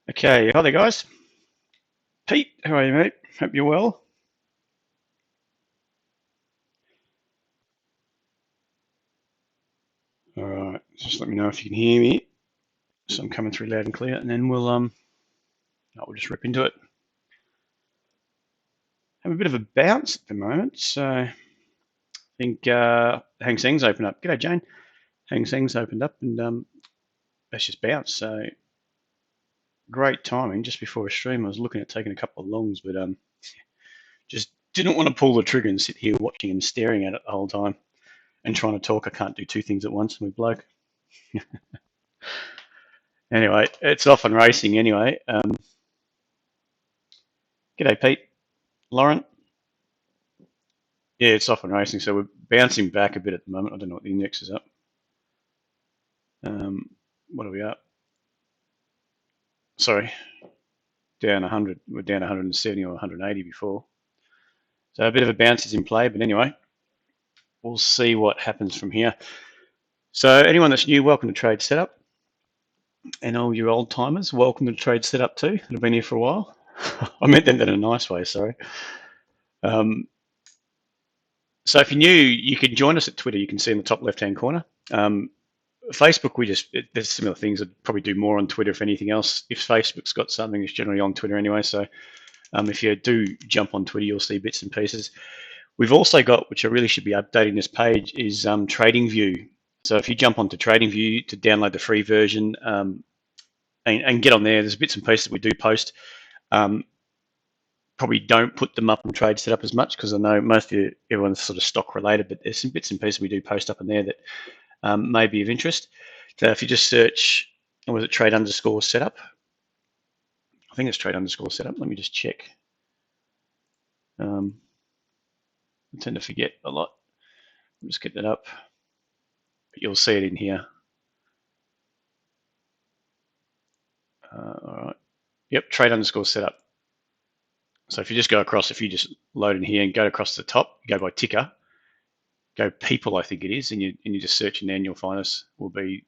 Okay, hi there guys. Pete, how are you mate? Hope you're well. Alright, just let me know if you can hear me. So I'm coming through loud and clear and then we'll just rip into it. Have a bit of a bounce at the moment, so I think Hang Seng's opened up. G'day Jane. Hang Seng's opened up and that's just bounced, so great timing. Just before a stream I was looking at taking a couple of longs, but just didn't want to pull the trigger and sit here watching and staring at it the whole time and trying to talk. I can't do two things at once, I'm a bloke. Anyway, it's off and racing anyway. G'day, Pete. Lauren? Yeah, it's off and racing, so we're bouncing back a bit at the moment. I don't know what the index is up. What are we up? Sorry, down 100. We're down 170 or 180 before. So a bit of a bounce is in play, but anyway, we'll see what happens from here. So anyone that's new, welcome to TradeSetup. And all you old timers, welcome to TradeSetup too, that have been here for a while. I meant that in a nice way, sorry. So if you're new, you can join us at Twitter. You can see in the top left-hand corner. Facebook, there's similar things. I'd probably do more on Twitter if anything else. If Facebook's got something, it's generally on Twitter anyway. So if you do jump on Twitter, you'll see bits and pieces. We've also got, which I really should be updating this page, is TradingView. So if you jump onto TradingView to download the free version and get on there, there's bits and pieces we do post. Probably don't put them up on TradeSetup as much because I know most of you, everyone's sort of stock related, but there's some bits and pieces we do post up in there that may be of interest. So if you just search, was it trade_setup? I think it's trade_setup. Let me just check. I tend to forget a lot. I'll just get that up. But you'll see it in here. All right. Yep, trade_setup. So if you just go across, if you just load in here and go across the top, go by ticker, go people, I think it is, and you just search in there and you'll find us. Will be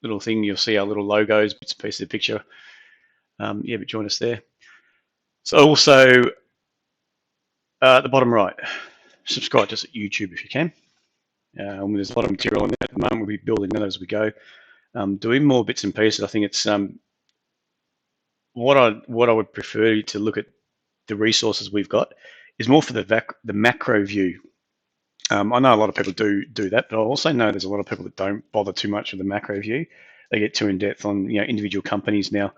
little thing. You'll see our little logos, bits and pieces of the picture. Yeah, but join us there. So also at the bottom right, subscribe to us at YouTube if you can. There's a lot of material on there at the moment. We'll be building that as we go. Doing more bits and pieces. I think it's what I would prefer to look at the resources we've got is more for the macro view. I know a lot of people do that, but I also know there's a lot of people that don't bother too much with the macro view. They get too in depth on individual companies. Now,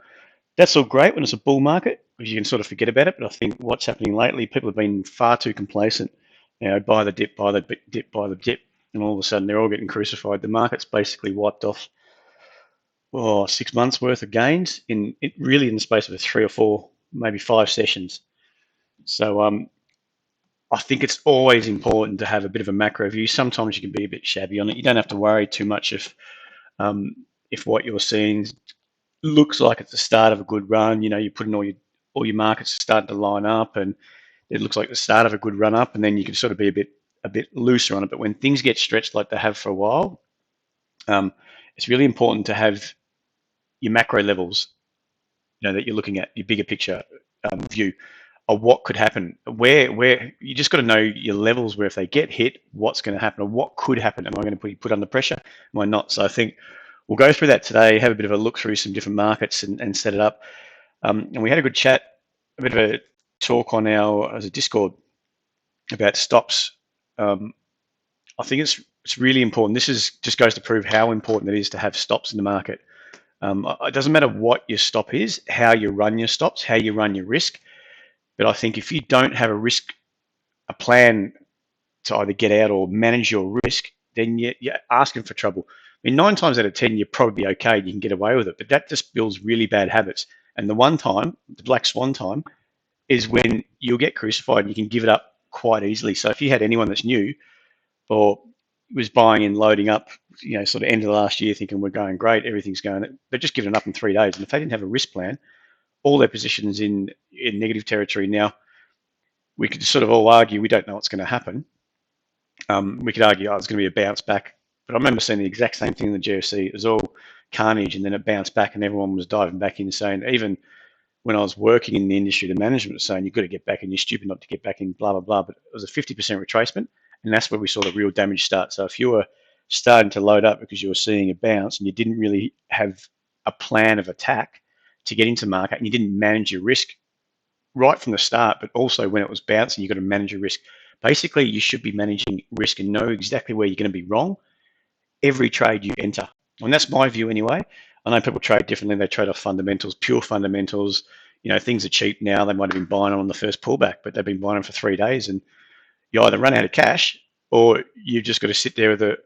that's all great when it's a bull market because you can sort of forget about it. But I think what's happening lately, people have been far too complacent. Buy the dip, buy the dip, buy the dip, and all of a sudden they're all getting crucified. The market's basically wiped off 6 months worth of gains in the space of 3 or 4, maybe 5 sessions. So I think it's always important to have a bit of a macro view. Sometimes you can be a bit shabby on it. You don't have to worry too much if what you're seeing looks like it's the start of a good run. You put in all your markets starting to line up, and it looks like the start of a good run up, and then you can sort of be a bit looser on it. But when things get stretched like they have for a while, it's really important to have your macro levels, that you're looking at, your bigger picture view of what could happen. Where you just got to know your levels where if they get hit, what's going to happen or what could happen. Am I going to be put under pressure? Am I not? So I think we'll go through that today, have a bit of a look through some different markets and set it up. And we had a good chat, a bit of a talk on as a Discord about stops. I think it's really important. This just goes to prove how important it is to have stops in the market. It doesn't matter what your stop is, how you run your stops, how you run your risk. But I think if you don't have a plan to either get out or manage your risk, then you're asking for trouble. I mean, 9 times out of 10, you're probably okay. You can get away with it, but that just builds really bad habits. And the one time, the black swan time, is when you'll get crucified and you can give it up quite easily. So if you had anyone that's new or was buying and loading up, sort of end of the last year thinking we're going great, everything's going, they're just giving it up in 3 days. And if they didn't have a risk plan, all their positions in negative territory. Now, we could sort of all argue we don't know what's going to happen. We could argue, it's going to be a bounce back. But I remember seeing the exact same thing in the GFC. It was all carnage, and then it bounced back, and everyone was diving back in, saying, even when I was working in the industry, the management was saying, you've got to get back in, you're stupid not to get back in, blah, blah, blah. But it was a 50% retracement, and that's where we saw the real damage start. So if you were starting to load up because you were seeing a bounce and you didn't really have a plan of attack to get into market, and you didn't manage your risk right from the start, but also when it was bouncing, you've got to manage your risk. Basically, you should be managing risk and know exactly where you're going to be wrong every trade you enter. And that's my view anyway. I know people trade differently. They trade off fundamentals, pure fundamentals. You know, things are cheap now. They might have been buying on the first pullback, but they've been buying them for 3 days, and you either run out of cash or you've just got to sit there with a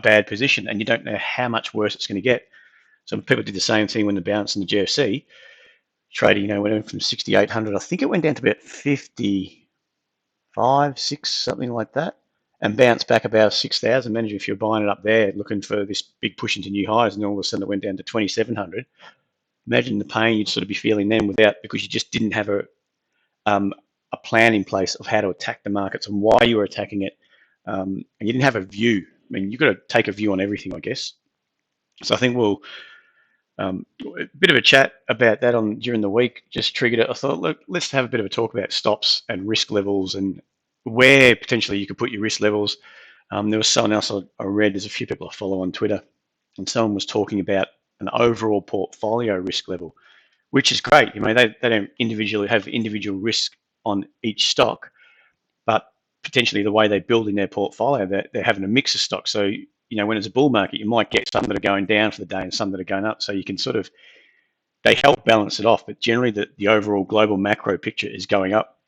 bad position, and you don't know how much worse it's going to get. So people did the same thing when the bounce in the GFC. Trading, went from 6,800. I think it went down to about 55, 6, something like that, and bounced back about 6,000. Imagine if you're buying it up there, looking for this big push into new highs, and all of a sudden it went down to 2,700. Imagine the pain you'd sort of be feeling then because you just didn't have a plan in place of how to attack the markets and why you were attacking it, and you didn't have a view. I mean, you've got to take a view on everything, I guess. So I think we'll. A bit of a chat about that during the week just triggered it. I thought, look, let's have a bit of a talk about stops and risk levels and where potentially you could put your risk levels. There was someone else I read, there's a few people I follow on Twitter, and someone was talking about an overall portfolio risk level, which is great. They don't individually have individual risk on each stock, but potentially the way they build in their portfolio, they're having a mix of stocks. So when it's a bull market, you might get some that are going down for the day and some that are going up. So you can they help balance it off. But generally, the overall global macro picture is going up.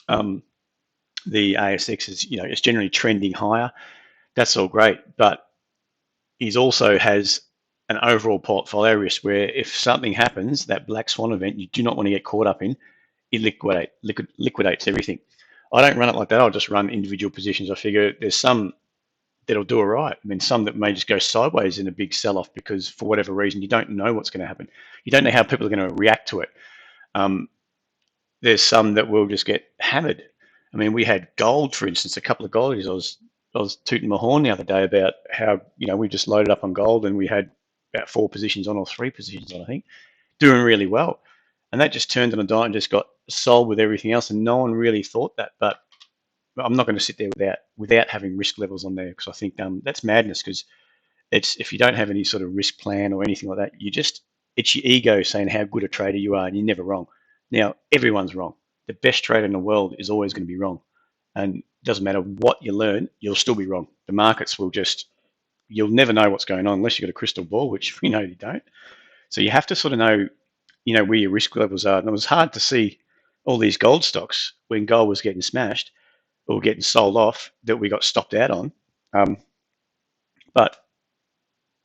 The ASX is generally trending higher. That's all great, but it also has an overall portfolio risk where if something happens, that black swan event, you do not want to get caught up in. It liquidates everything. I don't run it like that. I'll just run individual positions. I figure there's some that'll do all right. I mean, some that may just go sideways in a big sell-off because for whatever reason, you don't know what's going to happen. You don't know how people are going to react to it. There's some that will just get hammered. I mean, we had gold, for instance, a couple of goldies. I was tooting my horn the other day about how, we just loaded up on gold and we had about 4 positions on or 3 positions on, I think, doing really well. And that just turned on a dime and just got sold with everything else. And no one really thought that. But I'm not going to sit there without having risk levels on there, because I think that's madness. Because if you don't have any sort of risk plan or anything like that, it's your ego saying how good a trader you are, and you're never wrong. Now everyone's wrong. The best trader in the world is always going to be wrong, and it doesn't matter what you learn, you'll still be wrong. The markets you'll never know what's going on unless you've got a crystal ball, which we know you don't. So you have to sort of know, where your risk levels are. And it was hard to see all these gold stocks when gold was getting smashed or getting sold off that we got stopped out on. But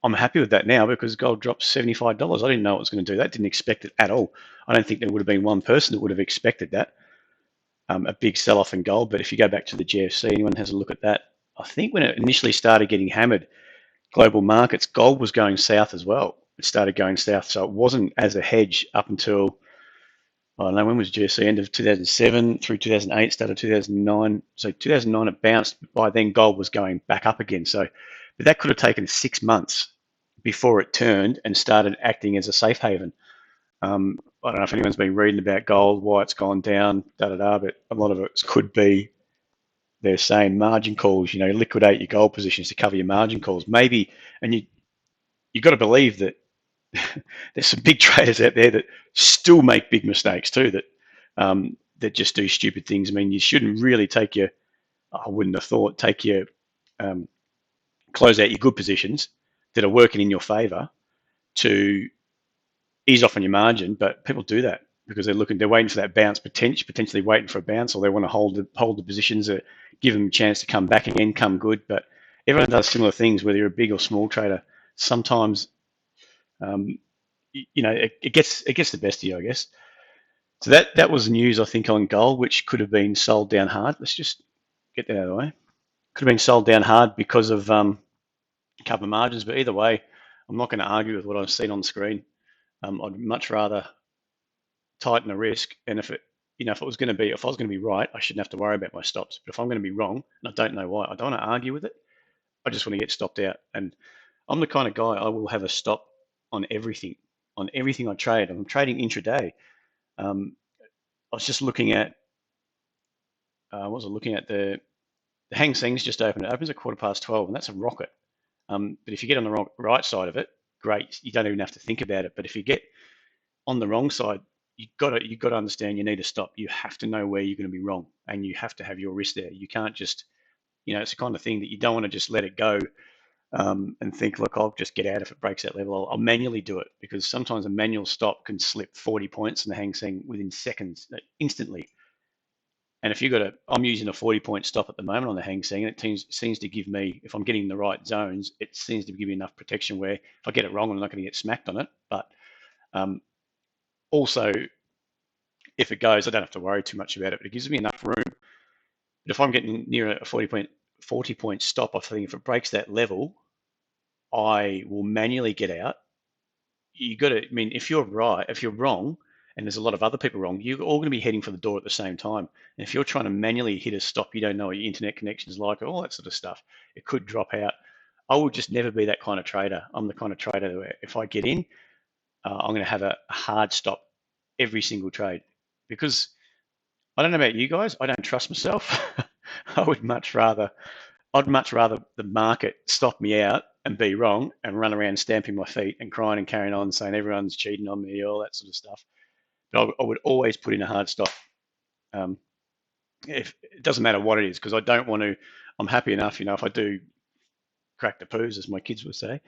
I'm happy with that now because gold dropped $75. I didn't know it was going to do that. Didn't expect it at all. I don't think there would have been one person that would have expected that, a big sell-off in gold. But if you go back to the GFC, anyone has a look at that, I think when it initially started getting hammered, global markets, gold was going south as well. It started going south. So it wasn't as a hedge up until, I don't know, when was GFC? End of 2007 through 2008, started 2009. So 2009 it bounced. By then gold was going back up again. So, but that could have taken 6 months before it turned and started acting as a safe haven. I don't know if anyone's been reading about gold, why it's gone down, but a lot of it could be they're saying margin calls. Liquidate your gold positions to cover your margin calls. Maybe, and you got to believe that there's some big traders out there that still make big mistakes too, that just do stupid things. I mean, you shouldn't really I wouldn't have thought, close out your good positions that are working in your favor to ease off on your margin. But people do that because they're waiting for that bounce, potentially waiting for a bounce, or they want to hold the positions that give them a chance to come back again, come good. But everyone does similar things, whether you're a big or small trader. Sometimes, it gets the best of you, I guess. So that was the news, I think, on gold, which could have been sold down hard. Let's just get that out of the way. Could have been sold down hard because of cover margins, but either way, I'm not going to argue with what I've seen on the screen. I'd much rather tighten the risk, and if I was going to be right, I shouldn't have to worry about my stops. But if I'm going to be wrong, and I don't know why, I don't want to argue with it. I just want to get stopped out. And I'm the kind of guy, I will have a stop on everything I trade. I'm trading intraday. I was just looking at, what was I looking at? The Hang Seng's just opened. It opens at 12:15, and that's a rocket. But if you get on the right side of it, great. You don't even have to think about it. But if you get on the wrong side, you've got to understand you need to stop. You have to know where you're going to be wrong, and you have to have your risk there. You can't just, it's the kind of thing that you don't want to just let it go, and think, look, I'll just get out if it breaks that level. I'll manually do it, because sometimes a manual stop can slip 40 points in the Hang Seng within seconds, instantly. And if you've got I'm using a 40-point stop at the moment on the Hang Seng, and it seems to give me, if I'm getting the right zones, it seems to give me enough protection where if I get it wrong, I'm not going to get smacked on it. But also, if it goes, I don't have to worry too much about it, but it gives me enough room. But if I'm getting near a 40-point stop, I think if it breaks that level, I will manually get out. If you're right, if you're wrong, and there's a lot of other people wrong, you're all going to be heading for the door at the same time. And if you're trying to manually hit a stop, you don't know what your internet connection is like, all that sort of stuff. It could drop out. I will just never be that kind of trader. I'm the kind of trader where if I get in, I'm going to have a hard stop every single trade, because I don't know about you guys, I don't trust myself. I'd much rather the market stop me out and be wrong and run around stamping my feet and crying and carrying on, saying everyone's cheating on me, all that sort of stuff. But I would always put in a hard stop. If it doesn't matter what it is, because I don't want to. I'm happy enough, if I do crack the poos, as my kids would say.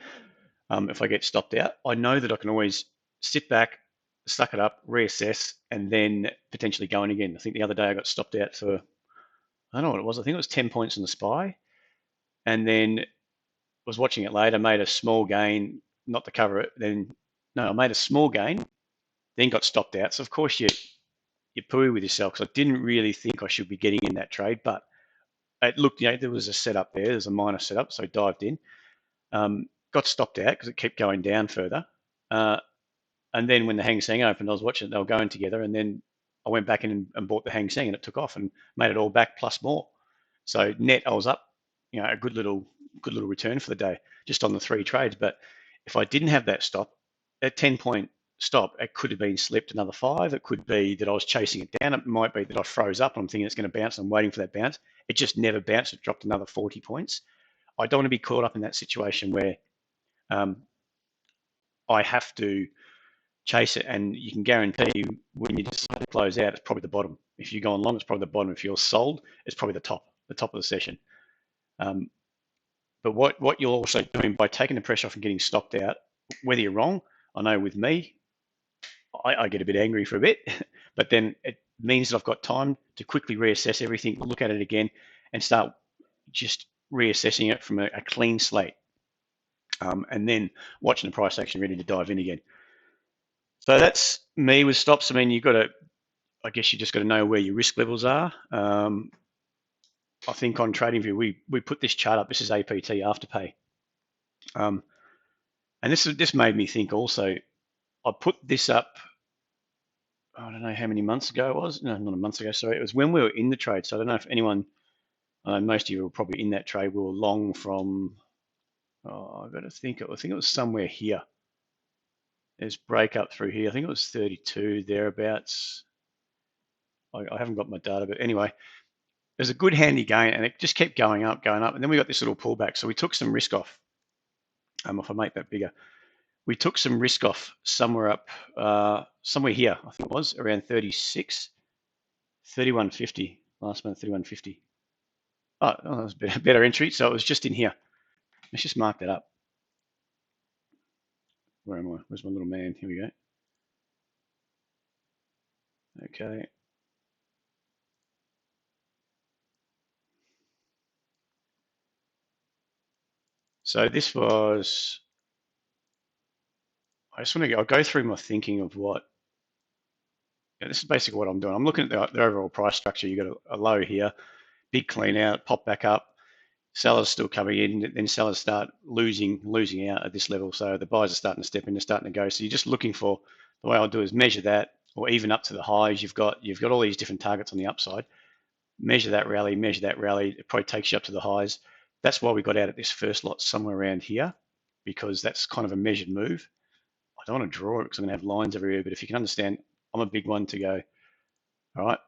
If I get stopped out, I know that I can always sit back, suck it up, reassess, and then potentially go in again. I think the other day I got stopped out for, I don't know what it was. I think it was 10 points on the SPY, and then was watching it later, made a small gain, not to cover it. I made a small gain, then got stopped out. So of course you poo with yourself, because I didn't really think I should be getting in that trade, but it looked, there was a setup there. There's a minor setup, so I dived in. Got stopped out because it kept going down further. And then when the Hang Seng opened, I was watching it, they were going together, and then I went back in and bought the Hang Seng, and it took off and made it all back plus more. So net, I was up, a good little return for the day, just on the 3 trades. But if I didn't have that stop, that 10-point stop, it could have been slipped another 5. It could be that I was chasing it down. It might be that I froze up and I'm thinking it's going to bounce, and I'm waiting for that bounce. It just never bounced. It dropped another 40 points. I don't want to be caught up in that situation where I have to chase it, and you can guarantee when you decide to close out, it's probably the bottom. If you're going long, it's probably the bottom. If you're sold, it's probably the top of the session. But what you're also doing by taking the pressure off and getting stopped out, whether you're wrong, I know with me, I get a bit angry for a bit, but then it means that I've got time to quickly reassess everything, look at it again, and start just reassessing it from a clean slate, and then watching the price action ready to dive in again. So that's me with stops. I guess you just got to know where your risk levels are. I think on TradingView, we put this chart up. This is APT Afterpay. And this made me think also. I put this up, I don't know how many months ago it was. No, not a month ago, sorry. It was when we were in the trade. So I don't know if anyone, most of you were probably in that trade. We were long from, I've got to think, I think it was somewhere here. There's breakup through here. I think it was 32, thereabouts. I haven't got my data, but anyway, there's a good handy gain, and it just kept going up, and then we got this little pullback. So we took some risk off. If I make that bigger, we took some risk off somewhere up, somewhere here. I think it was around 36, 31.50 last month, 31.50. Oh, that was a better entry. So it was just in here. Let's just mark that up. Where am I? Where's my little man? Here we go. Okay. So this was, I'll go through my thinking of what, this is basically what I'm doing. I'm looking at the overall price structure. You got a low here, big clean out, pop back up, sellers still coming in, then sellers start losing out at this level. So the buyers are starting to step in, they're starting to go. So you're just looking for, the way I'll do is measure that, or even up to the highs. You've got all these different targets on the upside. Measure that rally. It probably takes you up to the highs. That's why we got out at this first lot somewhere around here, because that's kind of a measured move. don't want to draw it because I'm going to have lines everywhere, but if you can understand, I'm a big one to go, all right,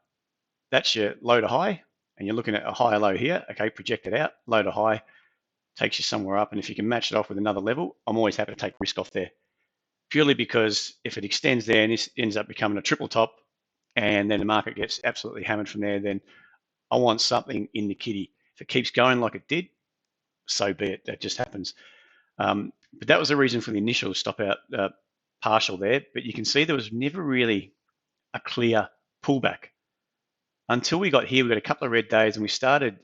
that's your low to high, and you're looking at a higher low here. Okay, project it out, low to high, takes you somewhere up, and if you can match it off with another level, I'm always happy to take risk off there. Purely because if it extends there and this ends up becoming a triple top, and then the market gets absolutely hammered from there, then I want something in the kitty. If it keeps going like it did, so be it. That just happens. But that was the reason for the initial stop out partial there. But you can see there was never really a clear pullback until we got here. We got a couple of red days, and we started,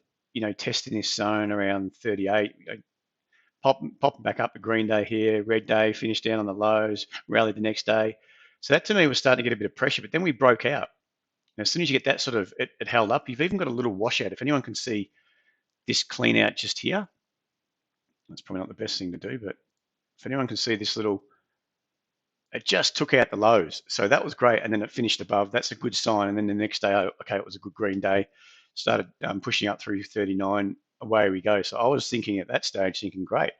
testing this zone around 38. Popping back up a green day here, red day, finished down on the lows, rallied the next day. So that to me was starting to get a bit of pressure. But then we broke out. And as soon as you get that sort of it held up, you've even got a little washout. If anyone can see this clean out just here, that's probably not the best thing to do, but if anyone can see this little, it just took out the lows. So that was great. And then it finished above. That's a good sign. And then the next day, okay, it was a good green day. Started pushing up through 39. Away we go. So I was thinking at that stage, thinking, great,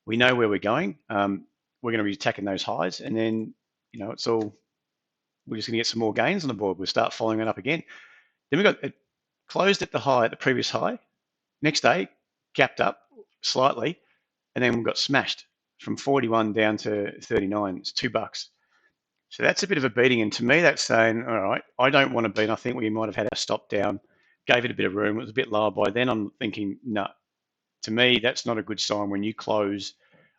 we know where we're going. We're going to be attacking those highs. And then, we're just going to get some more gains on the board. We'll start following it up again. Then it closed at the high, at the previous high. Next day, gapped up slightly, and then we got smashed from 41 down to 39. It's $2. So that's a bit of a beating. And to me, that's saying, all right, I don't want to beat. I think we might have had our stop down, gave it a bit of room. It was a bit lower by then. I'm thinking, no, to me, that's not a good sign when you close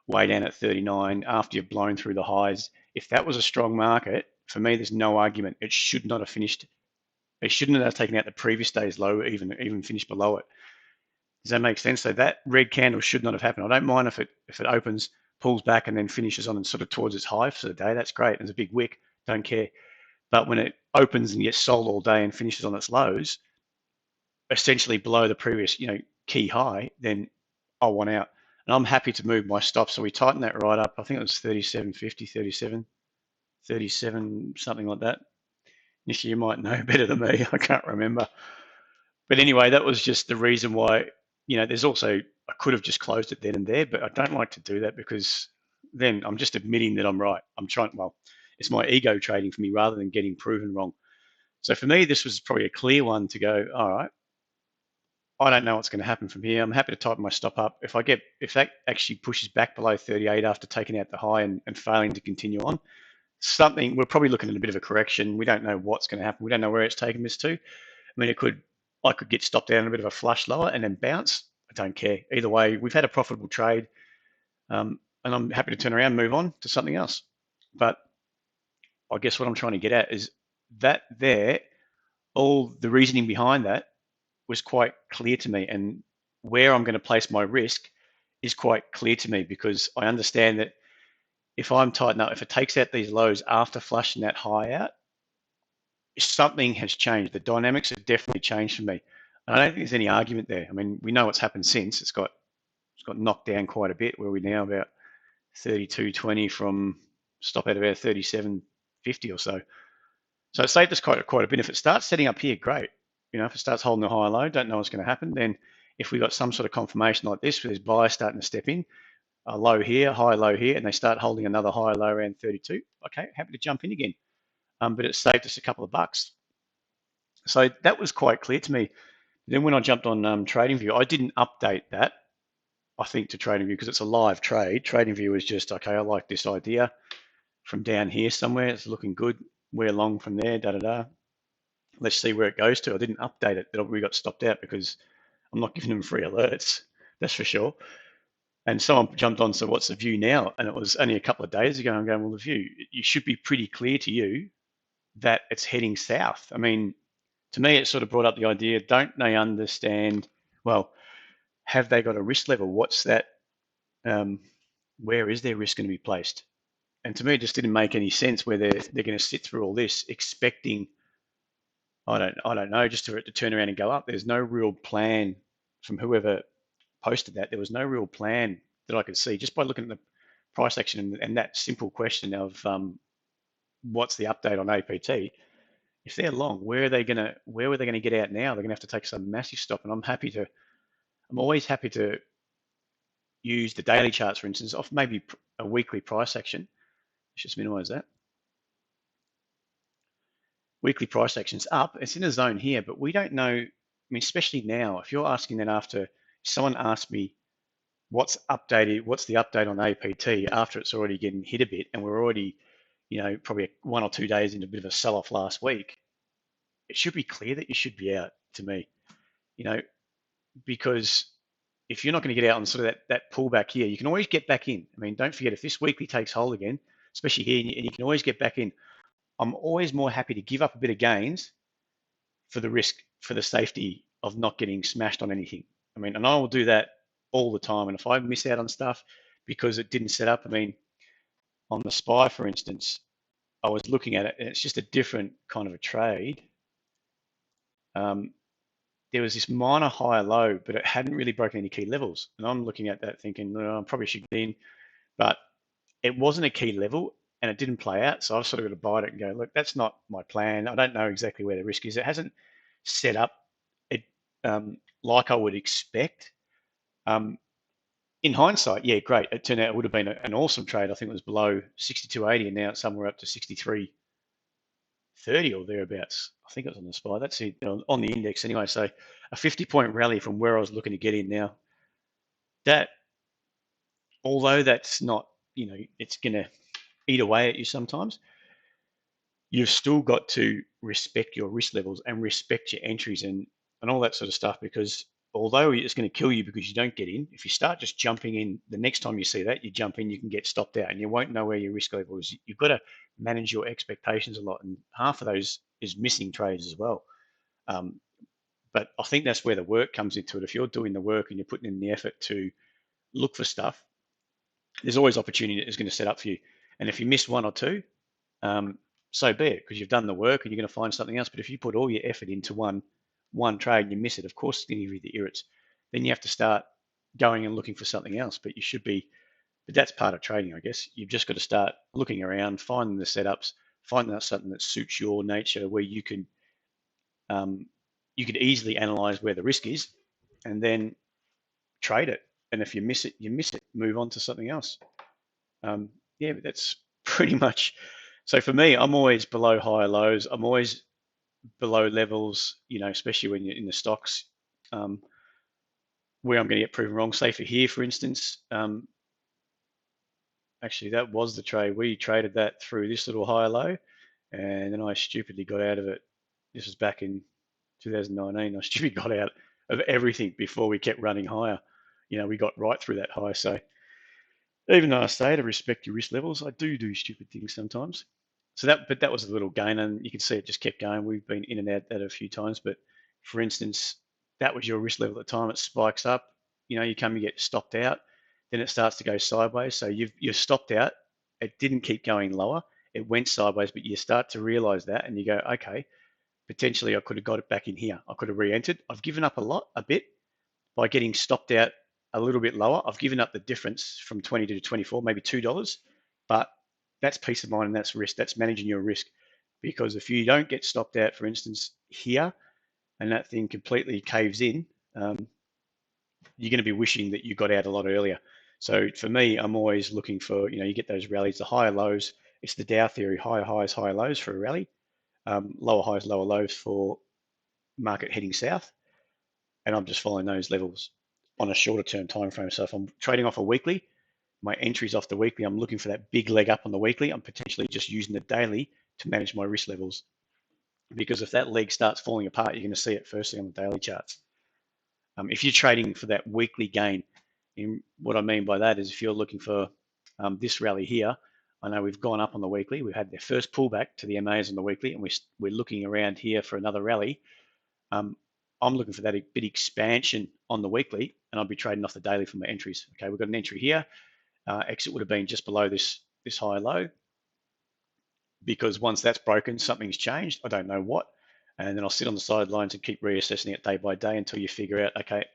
way down at 39 after you've blown through the highs. If that was a strong market, for me, there's no argument. It should not have finished. It shouldn't have taken out the previous day's low, even finished below it. Does that make sense? So that red candle should not have happened. I don't mind if it opens, pulls back, and then finishes on and sort of towards its high for the day. That's great. There's a big wick. Don't care. But when it opens and gets sold all day and finishes on its lows, essentially below the previous, key high, then I want out. And I'm happy to move my stop. So we tightened that right up. I think it was 37.50, 37, something like that. Nisha, you might know better than me. I can't remember. But anyway, that was just the reason why, there's also, I could have just closed it then and there, but I don't like to do that because then I'm just admitting that I'm right. It's my ego trading for me rather than getting proven wrong. So for me, this was probably a clear one to go, all right, I don't know what's going to happen from here. I'm happy to tighten my stop up. If that actually pushes back below 38 after taking out the high and failing to continue on, we're probably looking at a bit of a correction. We don't know what's going to happen. We don't know where it's taken this to. I mean, I could get stopped down a bit of a flush lower and then bounce. I don't care. Either way, we've had a profitable trade, and I'm happy to turn around and move on to something else. But I guess what I'm trying to get at is that all the reasoning behind that was quite clear to me, and where I'm going to place my risk is quite clear to me because I understand that if I'm tightened up, if it takes out these lows after flushing that high out, something has changed. The dynamics have definitely changed for me. And I don't think there's any argument there. I mean, we know what's happened since. It's got knocked down quite a bit. Where we're now about 32.20 from stop out about 37.50 or so. So it saved us quite a bit. If it starts setting up here, great. If it starts holding a high low, don't know what's going to happen. Then if we got some sort of confirmation like this, where there's buyers starting to step in, a low here, high low here, and they start holding another high low around 32, okay, happy to jump in again. But it saved us a couple of bucks. So that was quite clear to me. Then when I jumped on TradingView, I didn't update that, I think, to TradingView because it's a live trade. TradingView is just, okay, I like this idea from down here somewhere. It's looking good. We're long from there, da-da-da. Let's see where it goes to. I didn't update it, but we got stopped out because I'm not giving them free alerts, that's for sure. And someone jumped on, so what's the view now? And it was only a couple of days ago. I'm going, well, the view, you should be pretty clear to you that it's heading south. I mean, to me, it sort of brought up the idea, don't they understand, well, have they got a risk level? What's that? Where is their risk going to be placed? And to me, it just didn't make any sense where they're going to sit through all this expecting, I don't know, just to turn around and go up. There's no real plan from whoever posted that. There was no real plan that I could see just by looking at the price action and that simple question of what's the update on APT. If they're long, where were they going to get out now? They're going to have to take some massive stop. And I'm always happy to use the daily charts, for instance, off maybe a weekly price action Let's just minimize that. Weekly price action's up. It's in a zone here, but we don't know. I mean, especially now, if you're asking that after someone asked me what's updated, what's the update on APT after it's already getting hit a bit, and we're already, probably 1 or 2 days into a bit of a sell-off last week, it should be clear that you should be out to me, because if you're not going to get out on sort of that pullback here, you can always get back in. I mean, don't forget, if this weekly takes hold again, especially here, and you can always get back in. I'm always more happy to give up a bit of gains for the risk, for the safety of not getting smashed on anything. I mean, and I will do that all the time. And if I miss out on stuff because it didn't set up, I mean, on the SPY, for instance, I was looking at it and it's just a different kind of a trade. There was this minor higher low, but it hadn't really broken any key levels. And I'm looking at that thinking, no, I probably should get in, but it wasn't a key level and it didn't play out. So I've sort of got to bite it and go, look, that's not my plan. I don't know exactly where the risk is. It hasn't set up it like I would expect. In hindsight, yeah, great. It turned out it would have been an awesome trade. I think it was below 62.80 and now it's somewhere up to 63.30 or thereabouts. I think it was on the SPY. That's it, on the index anyway. So a 50-point rally from where I was looking to get in now. That, although that's not, it's going to eat away at you sometimes, you've still got to respect your risk levels and respect your entries and all that sort of stuff, because although it's going to kill you because you don't get in, if you start just jumping in, the next time you see that, you jump in, you can get stopped out and you won't know where your risk level is. You've got to manage your expectations a lot, and half of those is missing trades as well. But I think that's where the work comes into it. If you're doing the work and you're putting in the effort to look for stuff, there's always opportunity that is going to set up for you. And if you miss one or two, so be it, because you've done the work and you're going to find something else. But if you put all your effort into one trade and you miss it, of course it's going to give you the irrits. Then you have to start going and looking for something else. But that's part of trading, I guess. You've just got to start looking around, finding the setups, finding out something that suits your nature, where you could easily analyze where the risk is, and then trade it. And if you miss it, you miss it. Move on to something else. Yeah, but that's pretty much. So for me, I'm always below higher lows. I'm always below levels, especially when you're in the stocks, where I'm going to get proven wrong. Say for here, for instance, actually that was the trade. We traded that through this little higher low, and then I stupidly got out of it. This was back in 2019. I stupidly got out of everything before we kept running higher. We got right through that high. So even though I say to respect your risk levels, I do stupid things sometimes. So that was a little gain, and you can see it just kept going. We've been in and out that a few times, but for instance, that was your risk level at the time. It spikes up, you get stopped out, then it starts to go sideways. So you're stopped out. It didn't keep going lower. It went sideways, but you start to realize that, and you go, okay, potentially I could have got it back in here. I could have re-entered. I've given up a bit by getting stopped out a little bit lower. I've given up the difference from 20 to 24, maybe $2, but that's peace of mind and that's risk. That's managing your risk. Because if you don't get stopped out, for instance, here, and that thing completely caves in, you're going to be wishing that you got out a lot earlier. So for me, I'm always looking for, you get those rallies, the higher lows. It's the Dow theory, higher highs, higher lows for a rally, lower highs, lower lows for market heading south. And I'm just following those levels on a shorter term time frame. So if I'm trading off a weekly, my entries off the weekly, I'm looking for that big leg up on the weekly. I'm potentially just using the daily to manage my risk levels. Because if that leg starts falling apart, you're going to see it firstly on the daily charts. If you're trading for that weekly gain, what I mean by that is if you're looking for this rally here, I know we've gone up on the weekly. We've had their first pullback to the MAs on the weekly, and we're looking around here for another rally. I'm looking for that bit expansion on the weekly, and I'll be trading off the daily for my entries. Okay, we've got an entry here. Exit would have been just below this high low, because once that's broken, something's changed. I don't know what. And then I'll sit on the sidelines and keep reassessing it day by day until you figure out, okay,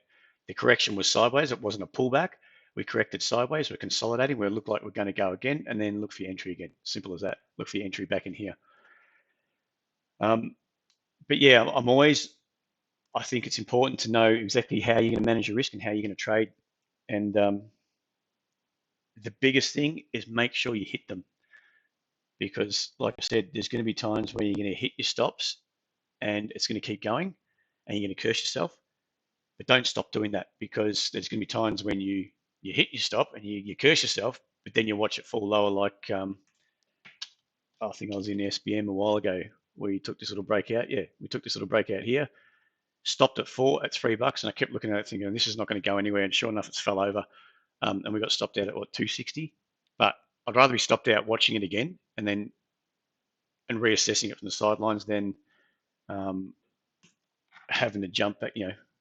the correction was sideways. It wasn't a pullback. We corrected sideways. We're consolidating. We look like we're going to go again, and then look for your entry again. Simple as that. Look for your entry back in here. But yeah, I think it's important to know exactly how you're going to manage your risk and how you're going to trade. And the biggest thing is make sure you hit them. because, like I said, there's going to be times where you're going to hit your stops and it's going to keep going and you're going to curse yourself. But don't stop doing that, because there's going to be times when you hit your stop and you curse yourself, but then you watch it fall lower. Like I think I was in SBM a while ago. We took this little breakout. Yeah, we took this little breakout here, stopped at $3, and I kept looking at it thinking this is not going to go anywhere. And sure enough, it's fell over, and we got stopped out at what, 260. But I'd rather be stopped out watching it again and reassessing it from the sidelines than um, having to jump back,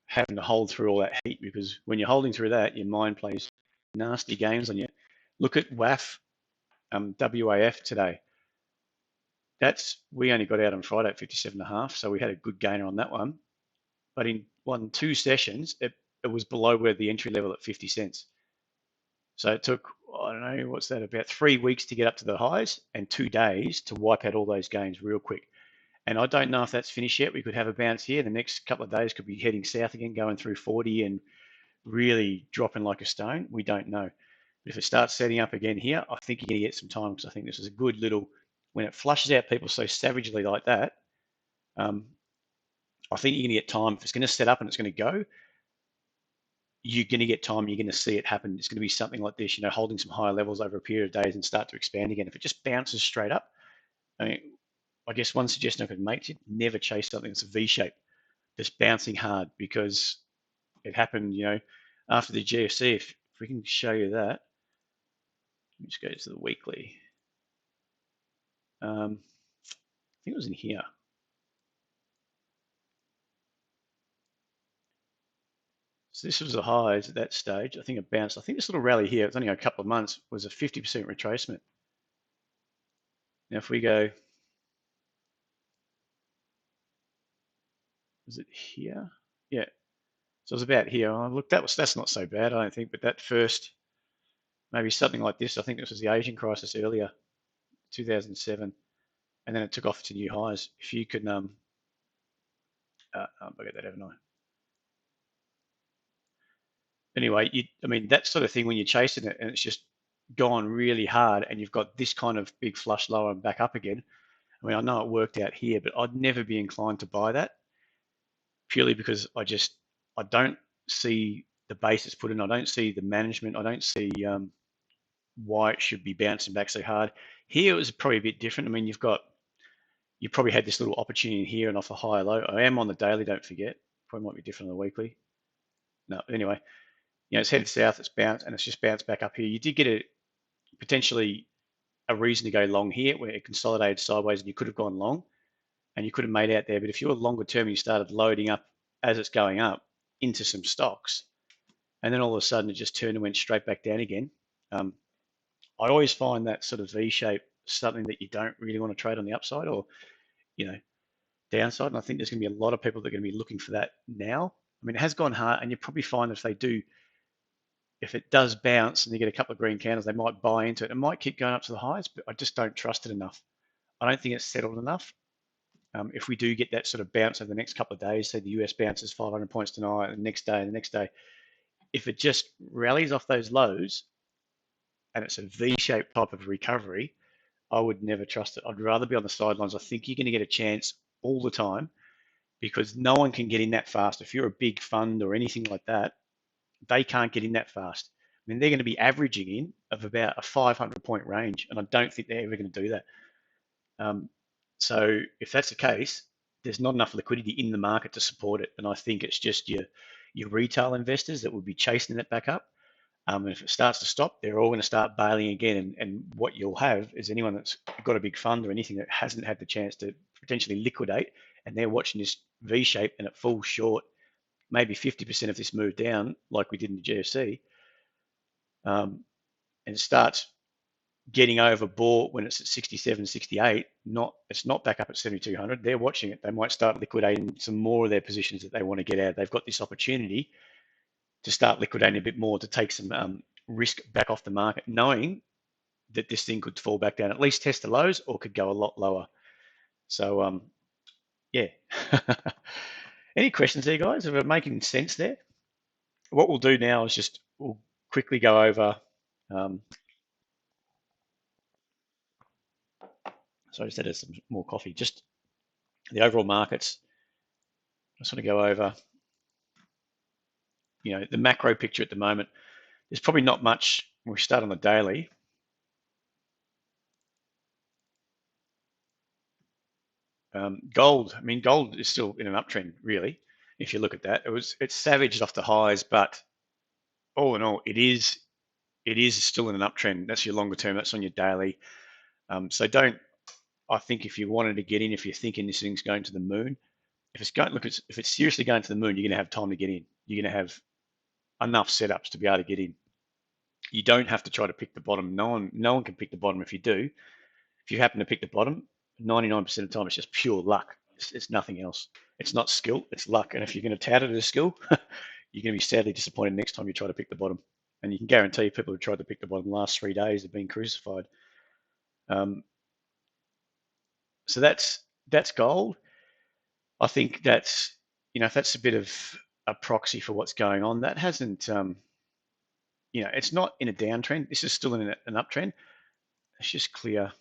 having to hold through all that heat, because when you're holding through that, your mind plays nasty games on you. Look at WAF, WAF today. We only got out on Friday at 57.5, so we had a good gainer on that one. But in 2 sessions, it was below where the entry level at 50 cents. So it took, I don't know, what's that, about 3 weeks to get up to the highs and 2 days to wipe out all those gains real quick. And I don't know if that's finished yet. We could have a bounce here. The next couple of days could be heading south again, going through 40 and really dropping like a stone. We don't know. But if it starts setting up again here, I think you're going to get some time, because I think this is a good little, when it flushes out people so savagely like that, I think you're going to get time. If it's going to set up and it's going to go, you're going to get time. You're going to see it happen. It's going to be something like this, holding some higher levels over a period of days and start to expand again. If it just bounces straight up, I guess one suggestion I could make to you: never chase something that's a V shape, that's bouncing hard, because it happened, after the GFC. If we can show you that, let me just go to the weekly. I think it was in here. So this was the highs at that stage. I think it bounced. I think this little rally here, it's only a couple of months, was a 50% retracement. Now if we go, is it here? Yeah. So it was about here. Oh, look, that's not so bad, I don't think. But that first, maybe something like this. I think this was the Asian crisis earlier, 2007, and then it took off to new highs. If you can, I got that, haven't I? Anyway, that sort of thing, when you're chasing it and it's just gone really hard, and you've got this kind of big flush lower and back up again. I know it worked out here, but I'd never be inclined to buy that, purely because I don't see the basis put in. I don't see the management. I don't see why it should be bouncing back so hard. Here it was probably a bit different. You probably had this little opportunity here and off a higher low. I am on the daily, don't forget. Probably might be different on the weekly. No, anyway, it's headed south, it's bounced, and it's just bounced back up here. You did get potentially a reason to go long here, where it consolidated sideways and you could have gone long and you could have made out there. But if you're longer term and you started loading up as it's going up into some stocks, and then all of a sudden it just turned and went straight back down again, I always find that sort of V shape something that you don't really want to trade on the upside or, downside. And I think there's going to be a lot of people that are going to be looking for that now. It has gone hard, and you probably find that if it does bounce and you get a couple of green candles, they might buy into it. It might keep going up to the highs, but I just don't trust it enough. I don't think it's settled enough. If we do get that sort of bounce over the next couple of days, say the US bounces 500 points tonight, and the next day, and the next day, if it just rallies off those lows and it's a V-shaped type of recovery, I would never trust it. I'd rather be on the sidelines. I think you're going to get a chance all the time, because no one can get in that fast. If you're a big fund or anything like that, they can't get in that fast. They're going to be averaging in of about a 500-point range, and I don't think they're ever going to do that. So if that's the case, there's not enough liquidity in the market to support it, and I think it's just your retail investors that would be chasing it back up. And if it starts to stop, they're all going to start bailing again, and what you'll have is anyone that's got a big fund or anything that hasn't had the chance to potentially liquidate, and they're watching this V shape and it falls short, maybe 50% of this move down, like we did in the GFC, and it starts getting overbought when it's at 67, 68, it's not back up at 7,200. They're watching it. They might start liquidating some more of their positions that they want to get out. They've got this opportunity to start liquidating a bit more, to take some risk back off the market, knowing that this thing could fall back down, at least test the lows, or could go a lot lower. So, yeah. Any questions there, guys? Are we making sense there? What we'll do now is we'll quickly go over So I just added some more coffee. Just the overall markets. I just want to go over, the macro picture at the moment. There's probably not much when we start on the daily. Gold, gold is still in an uptrend, really. If you look at that, it's savaged off the highs, but all in all, it is still in an uptrend. That's your longer term. That's on your daily. So don't. I think if you wanted to get in, if you're thinking this thing's going to the moon, if it's seriously going to the moon, you're going to have time to get in. You're going to have enough setups to be able to get in. You don't have to try to pick the bottom. No one can pick the bottom. If you do, if you happen to pick the bottom, 99% of the time it's just pure luck. It's nothing else. It's not skill, it's luck. And if you're going to tout it as skill, you're going to be sadly disappointed next time you try to pick the bottom. And you can guarantee people who tried to pick the bottom the last 3 days have been crucified. So that's gold. I think that's, if that's a bit of a proxy for what's going on, that hasn't, it's not in a downtrend. This is still in an uptrend. Let's just clear.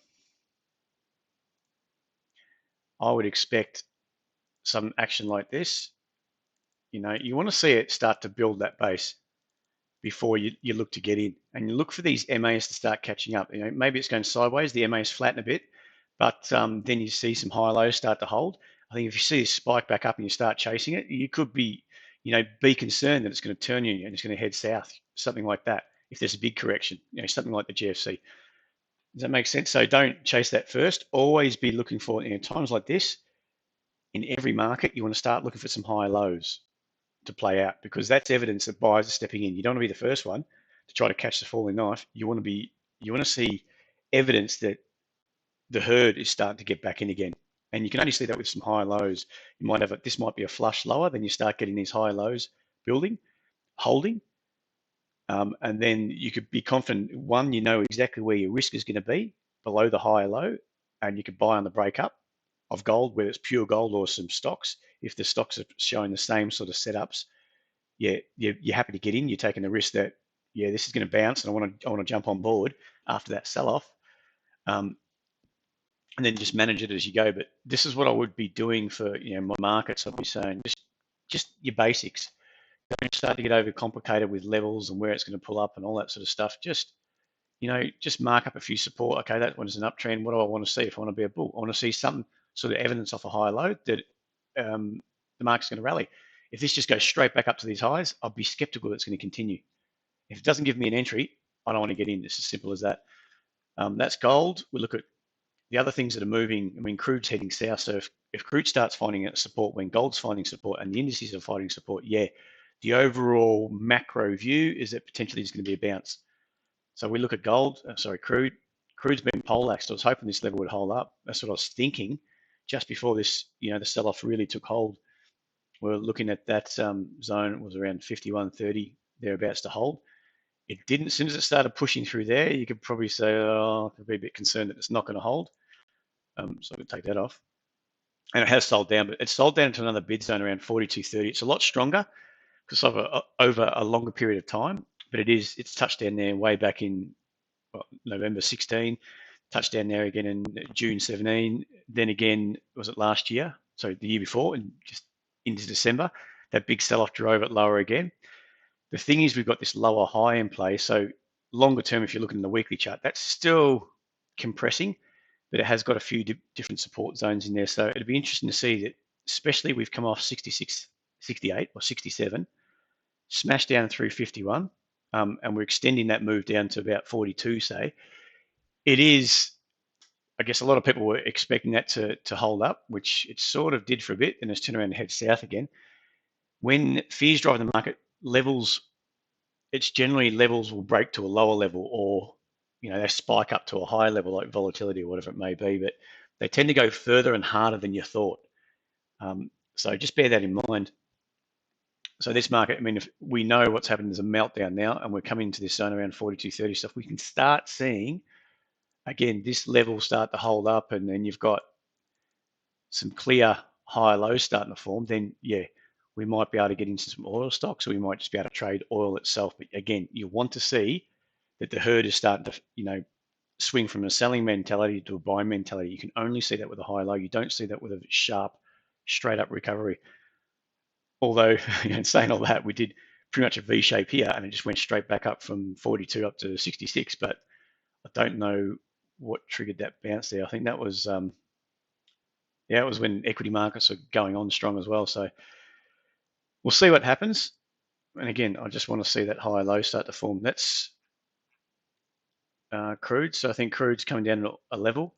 I would expect some action like this. You want to see it start to build that base before you look to get in, and you look for these MAs to start catching up. Maybe it's going sideways, the MAs flatten a bit, but then you see some high lows start to hold. I think if you see a spike back up and you start chasing it, you could be, be concerned that it's going to turn you and it's going to head south, something like that. If there's a big correction, something like the GFC. Does that make sense? So don't chase that first. Always be looking for, times like this, in every market, you want to start looking for some high lows to play out, because that's evidence that buyers are stepping in. You don't want to be the first one to try to catch the falling knife. You want to see evidence that the herd is starting to get back in again. And you can only see that with some high lows. You might have this might be a flush lower, then you start getting these high lows building, holding, and then you could be confident. One, you know exactly where your risk is going to be below the high low, and you could buy on the breakup of gold, whether it's pure gold or some stocks. If the stocks are showing the same sort of setups, you're happy to get in. You're taking the risk that, this is going to bounce, and I want to jump on board after that sell-off, and then just manage it as you go. But this is what I would be doing for my markets. I'd be saying just your basics. Don't start to get overcomplicated with levels and where it's going to pull up and all that sort of stuff. Just mark up a few support. Okay, that one is an uptrend. What do I want to see if I want to be a bull? I want to see some sort of evidence off a high low that the market's going to rally. If this just goes straight back up to these highs, I'll be skeptical that it's going to continue. If it doesn't give me an entry, I don't want to get in. It's as simple as that. That's gold. We look at the other things that are moving. Crude's heading south. So if crude starts finding support when gold's finding support and the indices are finding support, the overall macro view is that potentially there's going to be a bounce. So we look at crude. Crude's been poleaxed. I was hoping this level would hold up. That's what I was thinking just before this, the sell-off really took hold. We're looking at that zone. It was around 51.30, thereabouts to hold. It didn't. As soon as it started pushing through there, you could probably say, I could be a bit concerned that it's not going to hold. So I could take that off. And it has sold down, but it's sold down to another bid zone around 42.30. It's a lot stronger because over a longer period of time, but it's touched down there way back in November 16, touched down there again in June 17. Then again, was it last year? So the year before, and just into December, that big sell-off drove it lower again. The thing is, we've got this lower high in play. So longer term, if you're looking in the weekly chart, that's still compressing, but it has got a few different support zones in there. So it'd be interesting to see that, especially we've come off 66, 68 or 67, smashed down through 51, and we're extending that move down to about 42, say. It is, I guess a lot of people were expecting that to hold up, which it sort of did for a bit, and it's turned around and head south again. When fears drive the market, it's generally levels will break to a lower level, or they spike up to a higher level like volatility or whatever it may be, but they tend to go further and harder than you thought. So just bear that in mind. So this market, if we know what's happening, there's a meltdown now, and we're coming to this zone around 42.30 stuff, we can start seeing, again, this level start to hold up, and then you've got some clear high lows starting to form, then we might be able to get into some oil stocks, or we might just be able to trade oil itself. But again, you want to see that the herd is starting to, swing from a selling mentality to a buying mentality. You can only see that with a high low. You don't see that with a sharp, straight up recovery. Although, saying all that, we did pretty much a V shape here, and it just went straight back up from 42 up to 66. But I don't know what triggered that bounce there. I think that was, it was when equity markets are going on strong as well. So we'll see what happens. And again, I just want to see that high low start to form. That's crude. So I think crude's coming down a level.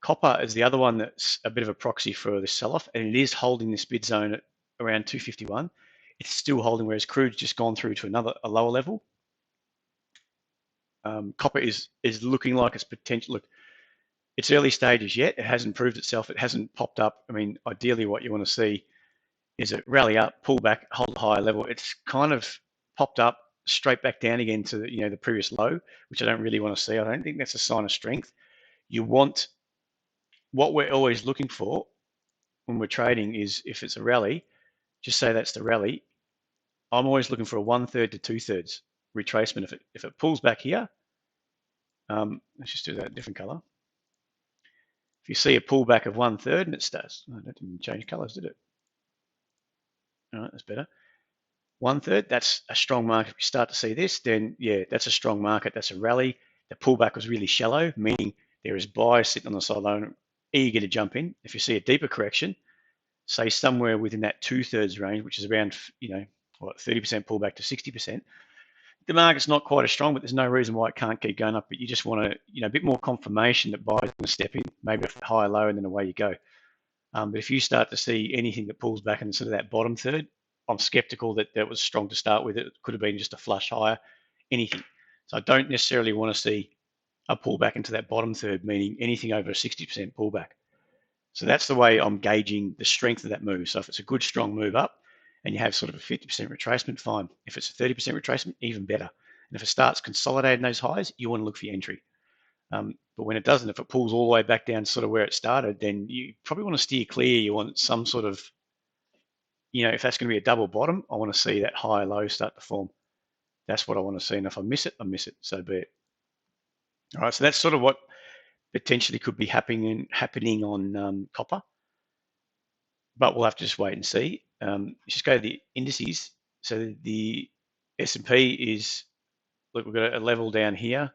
Copper is the other one that's a bit of a proxy for this sell-off, and it is holding this bid zone at around 251. It's still holding, whereas crude's just gone through to a lower level. Copper is looking like it's potential. Look, it's early stages yet. It hasn't proved itself. It hasn't popped up. I mean, ideally, what you want to see is it rally up, pull back, hold a higher level. It's kind of popped up straight back down again to the previous low, which I don't really want to see. I don't think that's a sign of strength. You want, what we're always looking for when we're trading is, if it's a rally, just say that's the rally. I'm always looking for a 1/3 to 2/3 retracement. If it pulls back here, let's just do that different color. If you see a pullback of 1/3 and it starts, oh, that didn't change colors, did it? All right, that's better. 1/3, that's a strong market. If you start to see this, then yeah, that's a strong market. That's a rally. The pullback was really shallow, meaning there is buyers sitting on the sideline eager to jump in. If you see a deeper correction, say somewhere within that 2/3 range, which is around 30% pullback to 60%, the market's not quite as strong, but there's no reason why it can't keep going up. But you just want a bit more confirmation that buyers going to step in, maybe a higher low, and then away you go. But if you start to see anything that pulls back in sort of that bottom third, I'm skeptical that was strong to start with. It could have been just a flush higher, anything. So I don't necessarily want to see a pullback into that bottom third, meaning anything over a 60% pullback. So that's the way I'm gauging the strength of that move. So if it's a good, strong move up and you have sort of a 50% retracement, fine. If it's a 30% retracement, even better. And if it starts consolidating those highs, you want to look for your entry. But when it doesn't, if it pulls all the way back down sort of where it started, then you probably want to steer clear. You want some sort of, if that's going to be a double bottom, I want to see that high low start to form. That's what I want to see. And if I miss it, I miss it. So be it. All right, so that's sort of what potentially could be happening on copper. But we'll have to just wait and see. Just go to the indices. So the S&P is, look, we've got a level down here.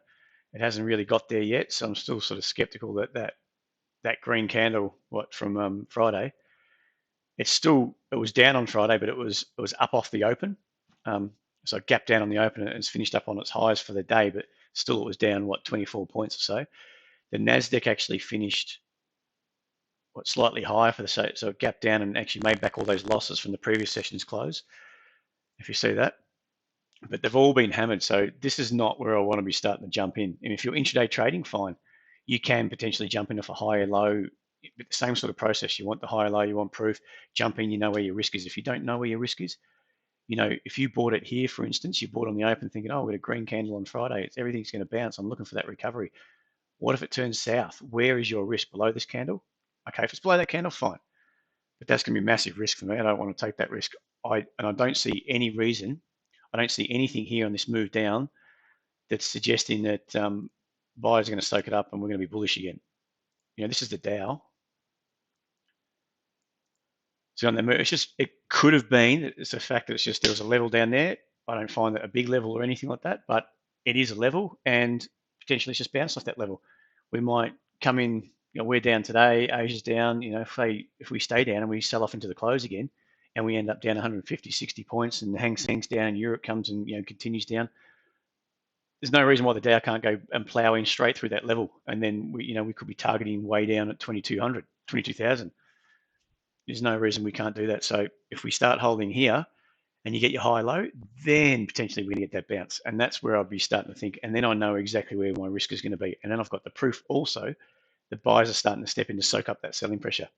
It hasn't really got there yet, so I'm still sort of skeptical that green candle, from Friday, it was down on Friday, but it was up off the open. So it gapped down on the open and it's finished up on its highs for the day, but still it was down 24 points or so. The Nasdaq actually finished slightly higher so it gapped down and actually made back all those losses from the previous session's close, if you see that. But they've all been hammered, so this is not where I want to be starting to jump in. And if you're intraday trading, fine, you can potentially jump in off a higher low, but the same sort of process. You want the higher low, you want proof, jump in, you know where your risk is. If you don't know where your risk is, if you bought it here, for instance, you bought on the open thinking, oh, we got a green candle on Friday, everything's going to bounce, I'm looking for that recovery. What if it turns south? Where is your risk? Below this candle? Okay, if it's below that candle, fine. But that's going to be a massive risk for me. I don't want to take that risk. I don't see any reason. I don't see anything here on this move down that's suggesting that buyers are going to soak it up and we're going to be bullish again. This is the Dow. So on the move, it could have been, it's a fact that there was a level down there. I don't find that a big level or anything like that, but it is a level and potentially it's just bounced off that level. We might come in, we're down today, Asia's down, if we stay down and we sell off into the close again and we end up down 150, 60 points and Hang Seng's down and Europe comes and continues down, there's no reason why the Dow can't go and plow in straight through that level. And then we could be targeting way down at 2,200, 22,000. There's no reason we can't do that. So if we start holding here and you get your high low, then potentially we're going to get that bounce. And that's where I'll be starting to think. And then I know exactly where my risk is going to be. And then I've got the proof also that buyers are starting to step in to soak up that selling pressure.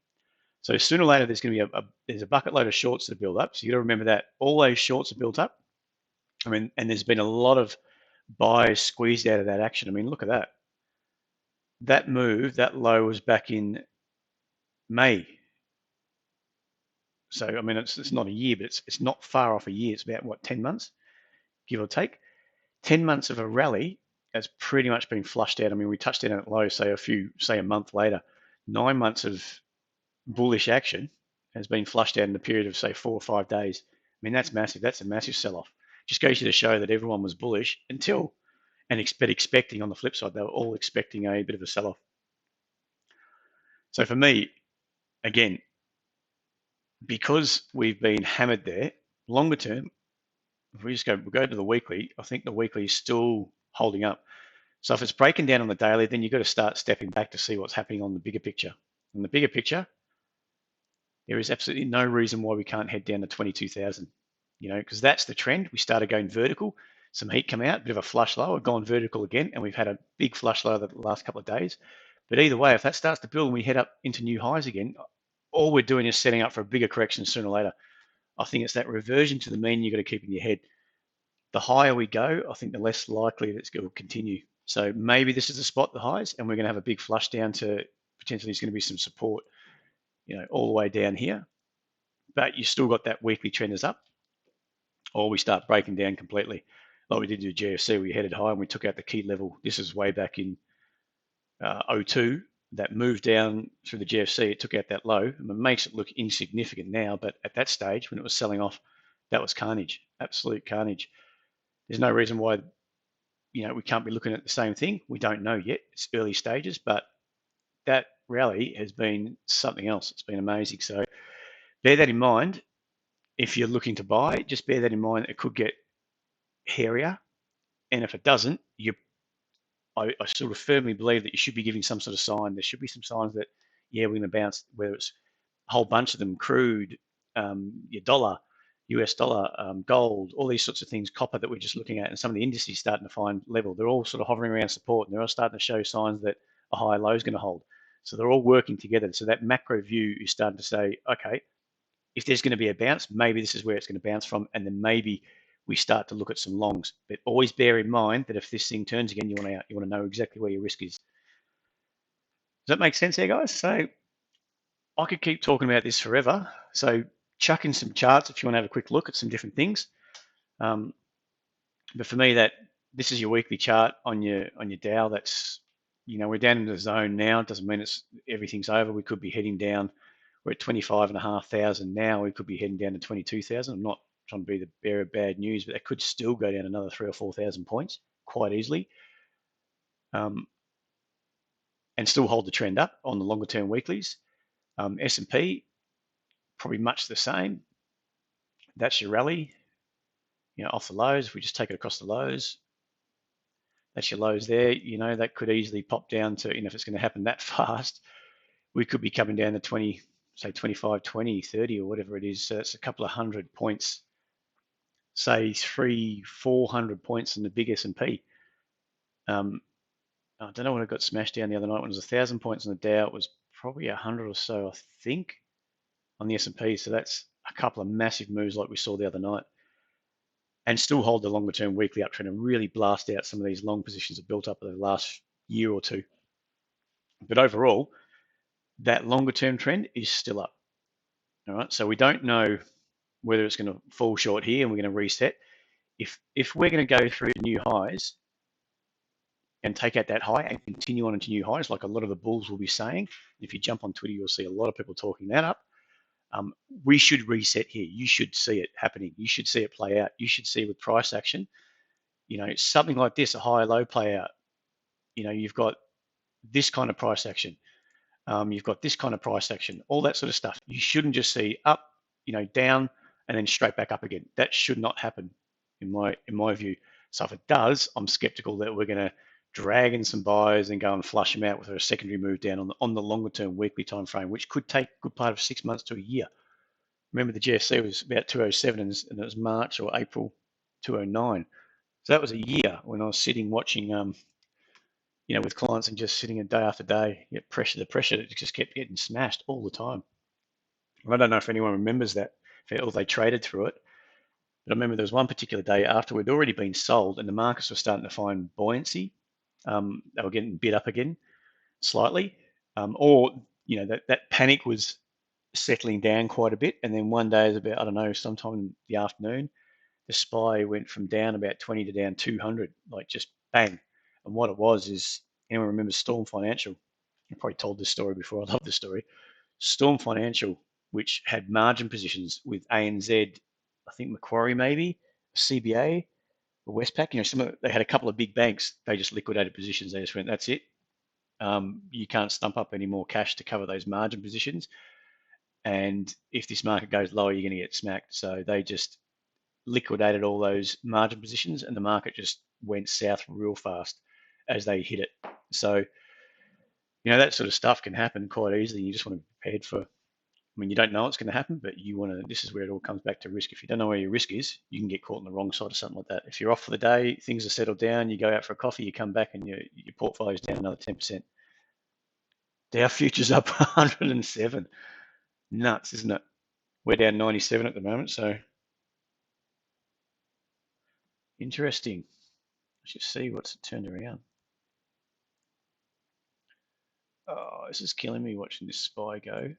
So sooner or later, there's going to be there's a bucket load of shorts that build up. So you got to remember that all those shorts are built up. And there's been a lot of buyers squeezed out of that action. Look at that. That move, that low was back in May. So, it's not a year, but it's not far off a year. It's about, 10 months, give or take. 10 months of a rally has pretty much been flushed out. I mean, we touched in at low, say a month later. 9 months of bullish action has been flushed out in a period of say 4 or 5 days. I mean, that's massive. That's a massive sell-off. Just goes to show that everyone was bullish until, and expecting on the flip side, they were all expecting a bit of a sell-off. So for me, again, because we've been hammered there, longer term, if we go to the weekly, I think the weekly is still holding up. So if it's breaking down on the daily, then you've got to start stepping back to see what's happening on the bigger picture. In the bigger picture, there is absolutely no reason why we can't head down to 22,000, because that's the trend. We started going vertical, some heat come out, bit of a flush low, we've gone vertical again, and we've had a big flush low the last couple of days. But either way, if that starts to build and we head up into new highs again, all we're doing is setting up for a bigger correction sooner or later. I think it's that reversion to the mean you've got to keep in your head. The higher we go, I think the less likely that it's going to continue. So maybe this is the spot, the highs, and we're going to have a big flush down to potentially there's going to be some support, all the way down here. But you still got that weekly trend is up, or we start breaking down completely. Like we did to the GFC, we headed high and we took out the key level. This is way back in 02. That moved down through the GFC, it took out that low. And it makes it look insignificant now, but at that stage when it was selling off, that was carnage, absolute carnage. There's no reason why, we can't be looking at the same thing. We don't know yet. It's early stages, but that rally has been something else. It's been amazing. So bear that in mind. If you're looking to buy, just bear that in mind. It could get hairier. And if it doesn't, I sort of firmly believe that you should be giving some sort of sign. There should be some signs that, we're going to bounce, whether it's a whole bunch of them, crude, your dollar, US dollar, gold, all these sorts of things, copper that we're just looking at, and some of the indices starting to find level. They're all sort of hovering around support, and they're all starting to show signs that a higher low is going to hold. So they're all working together. So that macro view is starting to say, okay, if there's going to be a bounce, maybe this is where it's going to bounce from, and then maybe we start to look at some longs. But always bear in mind that if this thing turns again, you want to know exactly where your risk is. Does that make sense there, guys? So I could keep talking about this forever. So chuck in some charts if you want to have a quick look at some different things. But for me, this is your weekly chart on your Dow. That's, we're down in the zone now. It doesn't mean everything's over. We could be heading down. We're at 25,500 now. We could be heading down to 22,000. I'm not trying to be the bearer of bad news, but that could still go down another 3,000 or 4,000 points quite easily, and still hold the trend up on the longer term weeklies. S&P, probably much the same. That's your rally, off the lows. If we just take it across the lows, that's your lows there. That could easily pop down to, if it's going to happen that fast, we could be coming down to 20, say 25, 20, 30 or whatever it is. So it's a couple of 100 points, say 300-400 points in the big S&P. I don't know when it got smashed down the other night. When it was 1,000 points on the Dow, it was probably 100 or so, I think, on the S&P. So that's a couple of massive moves like we saw the other night, and still hold the longer term weekly uptrend and really blast out some of these long positions that built up over the last year or two. But overall, that longer term trend is still up. All right, so we don't know whether it's going to fall short here and we're going to reset. If we're going to go through new highs and take out that high and continue on into new highs, like a lot of the bulls will be saying, if you jump on Twitter, you'll see a lot of people talking that up. We should reset here. You should see it happening. You should see it play out. You should see with price action, something like this, a high low play out. You've got this kind of price action. You've got this kind of price action, all that sort of stuff. You shouldn't just see up, down, and then straight back up again. That should not happen in my view. So if it does, I'm skeptical that we're going to drag in some buyers and go and flush them out with a secondary move down on the longer term weekly time frame, which could take a good part of 6 months to a year. Remember, the GFC was about 207 and it was March or April 209. So that was a year when I was sitting watching, with clients and just sitting day after day, the pressure that just kept getting smashed all the time. I don't know if anyone remembers that, or they traded through it. But I remember there was one particular day after we'd already been sold and the markets were starting to find buoyancy. They were getting bid up again slightly, or that panic was settling down quite a bit. And then one day, it was about, I don't know, sometime in the afternoon, the SPY went from down about 20 to down 200, like just bang. And what it was is, anyone remembers Storm Financial? I probably told this story before. I love this story. Storm Financial, which had margin positions with ANZ, I think Macquarie maybe, CBA, or Westpac. They had a couple of big banks. They just liquidated positions. They just went, that's it. You can't stump up any more cash to cover those margin positions. And if this market goes lower, you're going to get smacked. So they just liquidated all those margin positions, and the market just went south real fast as they hit it. So, that sort of stuff can happen quite easily. You just want to be prepared for. I mean, you don't know what's going to happen, but you want to. This is where it all comes back to risk. If you don't know where your risk is, you can get caught on the wrong side of something like that. If you're off for the day, things are settled down, you go out for a coffee, you come back, and your portfolio's down another 10%. Dow futures up 107. Nuts, isn't it? We're down 97 at the moment, so interesting. Let's just see what's turned around. Oh, this is killing me watching this SPY go.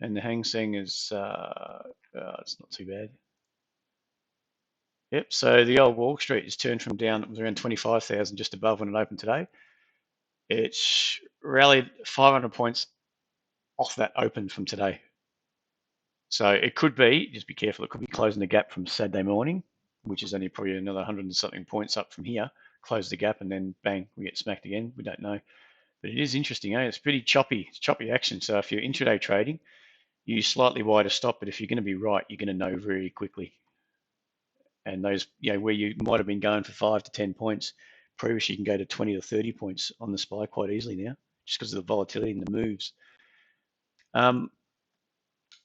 And the Hang Seng is, it's not too bad. Yep, so the old Wall Street has turned from down, it was around 25,000 just above when it opened today. It's rallied 500 points off that open from today. So it could be, just be careful, it could be closing the gap from Saturday morning, which is only probably another 100 and something points up from here, close the gap, and then bang, we get smacked again. We don't know. But it is interesting, eh? It's pretty choppy. It's choppy action. So if you're intraday trading, use slightly wider stop, but if you're going to be right, you're going to know very quickly. And those, where you might have been going for 5 to 10 points, previously you can go to 20 to 30 points on the SPY quite easily now, just because of the volatility and the moves.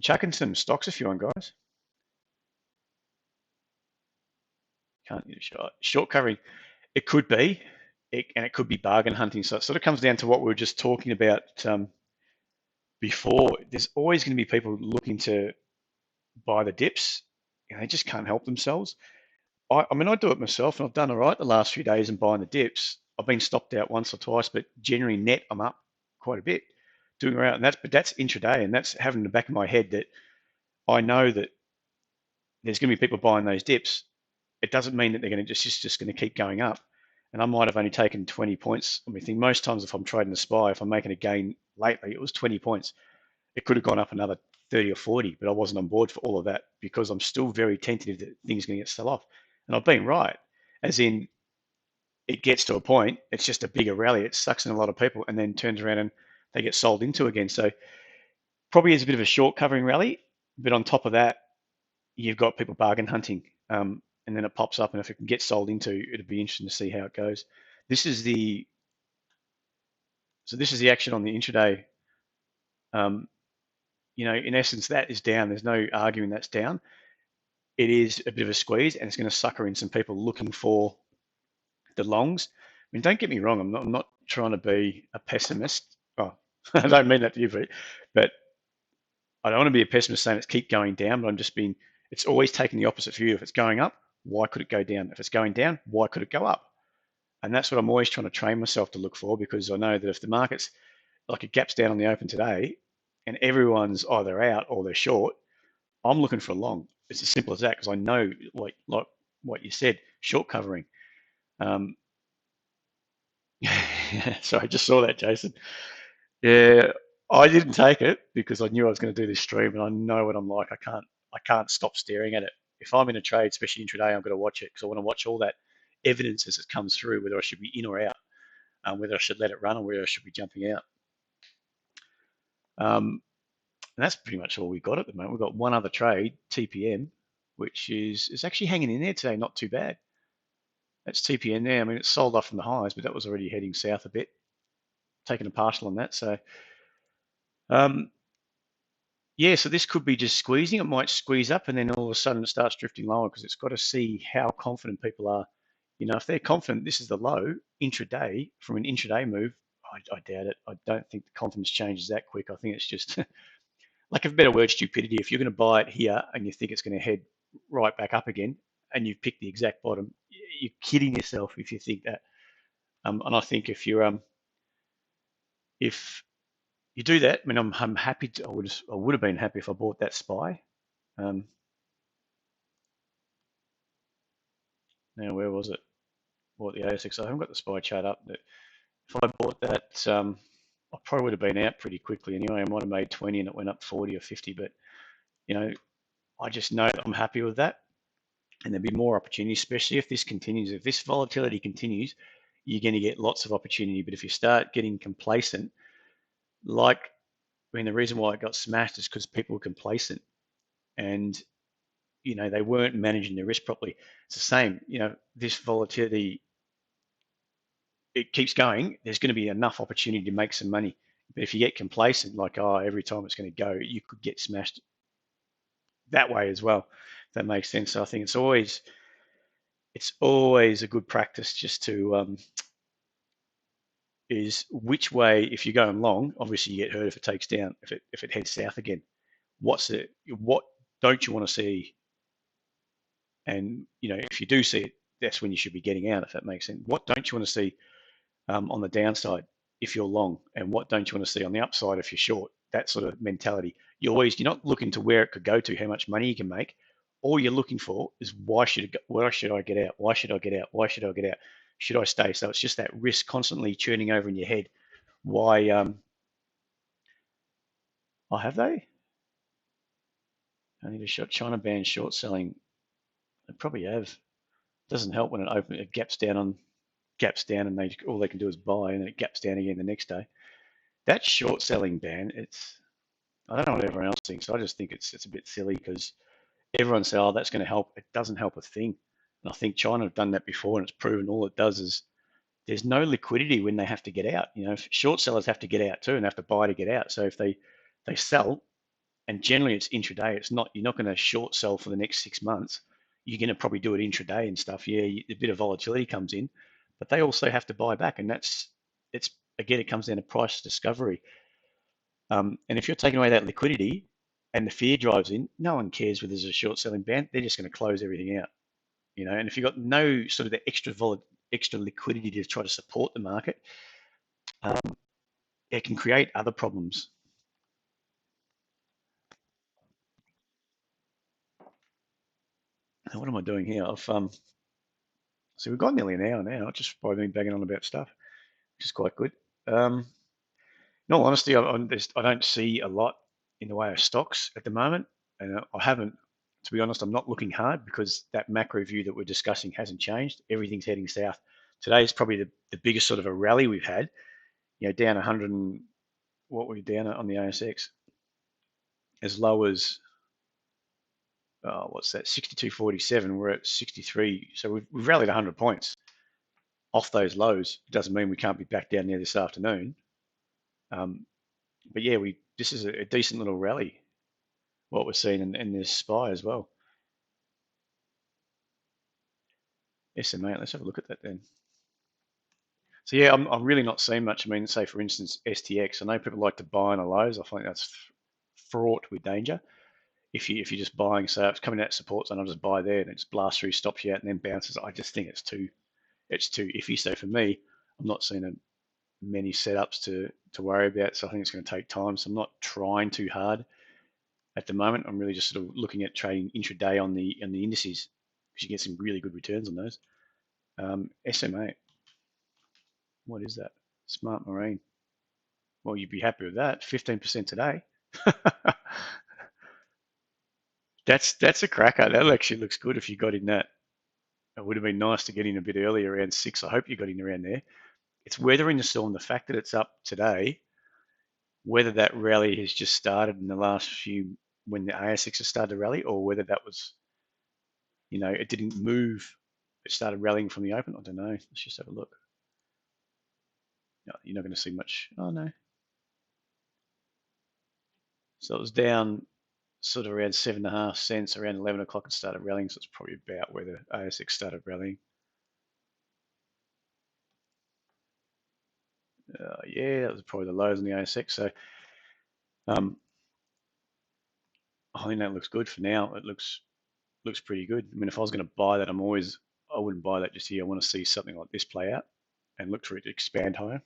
Chucking some stocks if you want, guys. Can't get a shot. Short covering, it could be, and it could be bargain hunting. So it sort of comes down to what we were just talking about before. There's always going to be people looking to buy the dips. They just can't help themselves. I mean, I do it myself, and I've done all right the last few days in buying the dips. I've been stopped out once or twice, but generally net, I'm up quite a bit, doing all right. And that's intraday, and that's having in the back of my head that I know that there's going to be people buying those dips. It doesn't mean that they're going to just going to keep going up. And I might have only taken 20 points. I mean, most times if I'm trading the SPY, if I'm making a gain lately, it was 20 points. It could have gone up another 30 or 40, but I wasn't on board for all of that because I'm still very tentative that things are going to get sell off. And I've been right, as in it gets to a point, it's just a bigger rally. It sucks in a lot of people and then turns around and they get sold into again. So probably is a bit of a short covering rally, but on top of that, you've got people bargain hunting. And then it pops up, and if it can get sold into, it'd be interesting to see how it goes. This is the action on the intraday. In essence, that is down. There's no arguing that's down. It is a bit of a squeeze, and it's going to sucker in some people looking for the longs. I mean, don't get me wrong. I'm not trying to be a pessimist. Oh, I don't mean that to you, but I don't want to be a pessimist saying it's keep going down. But I'm just being. It's always taking the opposite view. If it's going up, why could it go down? If it's going down, why could it go up? And that's what I'm always trying to train myself to look for, because I know that if the market's like a gap's down on the open today and everyone's either out or they're short, I'm looking for a long. It's as simple as that, because I know, like what you said, short covering. So I just saw that, Jason. Yeah, I didn't take it because I knew I was going to do this stream, and I know what I'm like. I can't stop staring at it. If I'm in a trade, especially intraday, I'm going to watch it because I want to watch all that evidence as it comes through, whether I should be in or out, whether I should let it run or whether I should be jumping out. And that's pretty much all we've got at the moment. We've got one other trade, TPM, which is actually hanging in there today, not too bad. That's TPN there. I mean, it's sold off from the highs, but that was already heading south a bit, taking a partial on that. So, yeah, so this could be just squeezing. It might squeeze up and then all of a sudden it starts drifting lower, because it's got to see how confident people are. If they're confident this is the low intraday from an intraday move, I doubt it. I don't think the confidence changes that quick. I think it's just, like a better word, stupidity. If you're going to buy it here and you think it's going to head right back up again and you've picked the exact bottom, you're kidding yourself if you think that. And I think if you do that, I mean, I'm happy to. I would have been happy if I bought that SPY. Now, where was it? bought the ASX. I haven't got the SPY chart up, but if I bought that, I probably would have been out pretty quickly anyway. I might have made 20 and it went up 40 or 50, but you know, I just know that I'm happy with that. And there'll be more opportunity, especially if this continues. If this volatility continues, you're going to get lots of opportunity. But if you start getting complacent, like, I mean, the reason why it got smashed is because people were complacent and, they weren't managing their risk properly. It's the same, this volatility, it keeps going. There's going to be enough opportunity to make some money. But if you get complacent, like, oh, every time it's going to go, you could get smashed that way as well. If that makes sense. So I think it's always a good practice just to is which way, if you're going long, obviously you get hurt if it takes down, if it heads south again. What don't you want to see? And if you do see it, that's when you should be getting out, if that makes sense. What don't you want to see on the downside if you're long, and what don't you want to see on the upside if you're short? That sort of mentality. You're not looking to where it could go to, how much money you can make. All you're looking for is why should I get out? Why should I get out? Why should I get out? Should I stay? So it's just that risk constantly churning over in your head. Why? Oh, have they? I need a shot. China ban short selling. They probably have. Doesn't help when it gaps down, and all they can do is buy, and it gaps down again the next day. That short selling ban, I don't know what everyone else thinks. I just think it's a bit silly because everyone says, oh, that's going to help. It doesn't help a thing. And I think China have done that before, and it's proven all it does is there's no liquidity when they have to get out. If short sellers have to get out too and have to buy to get out. So if they sell, and generally it's intraday, you're not going to short sell for the next 6 months. You're going to probably do it intraday and stuff. Yeah, a bit of volatility comes in, but they also have to buy back, and it's again, it comes down to price discovery. And if you're taking away that liquidity and the fear drives in, no one cares whether there's a short selling ban. They're just going to close everything out. And if you've got no sort of the extra liquidity to try to support the market, it can create other problems. Now, what am I doing here? So we've got nearly an hour now, just by me banging on about stuff, which is quite good. In all honesty, I don't see a lot in the way of stocks at the moment, and I haven't. To be honest, I'm not looking hard because that macro view that we're discussing hasn't changed. Everything's heading south. Today is probably the biggest sort of a rally we've had. Down 100 and what were we down on the ASX? As low as what's that? 62.47. We're at 63, so we've rallied 100 points off those lows. It doesn't mean we can't be back down there this afternoon. But yeah, this is a decent little rally, what we're seeing in this SPY as well. SMA, let's have a look at that then. So yeah, I'm really not seeing much. I mean, say for instance, STX. I know people like to buy on the lows. I think that's fraught with danger. If you're just buying, so it's coming out support zone, I'll just buy there, and it just blasts through, stops you out, and then bounces. I just think it's too iffy. So for me, I'm not seeing many setups to worry about. So I think it's going to take time. So I'm not trying too hard at the moment. I'm really just sort of looking at trading intraday on the indices because you get some really good returns on those. SMA, what is that? Smart Marine. Well, you'd be happy with that. 15% today. That's a cracker. That actually looks good if you got in that. It would have been nice to get in a bit earlier, around 6. I hope you got in around there. It's weathering the storm. The fact that it's up today, whether that rally has just started in the last few, when the ASX has started to rally, or whether that was, it didn't move. It started rallying from the open. I don't know. Let's just have a look. No, you're not going to see much. Oh, no. So it was down sort of around 7.5 cents, around 11 o'clock it started rallying. So it's probably about where the ASX started rallying. Yeah, that was probably the lows in the ASX. So I think that looks good for now. It looks pretty good. I mean, if I was going to buy that, I wouldn't buy that just here. I want to see something like this play out and look for it to expand higher.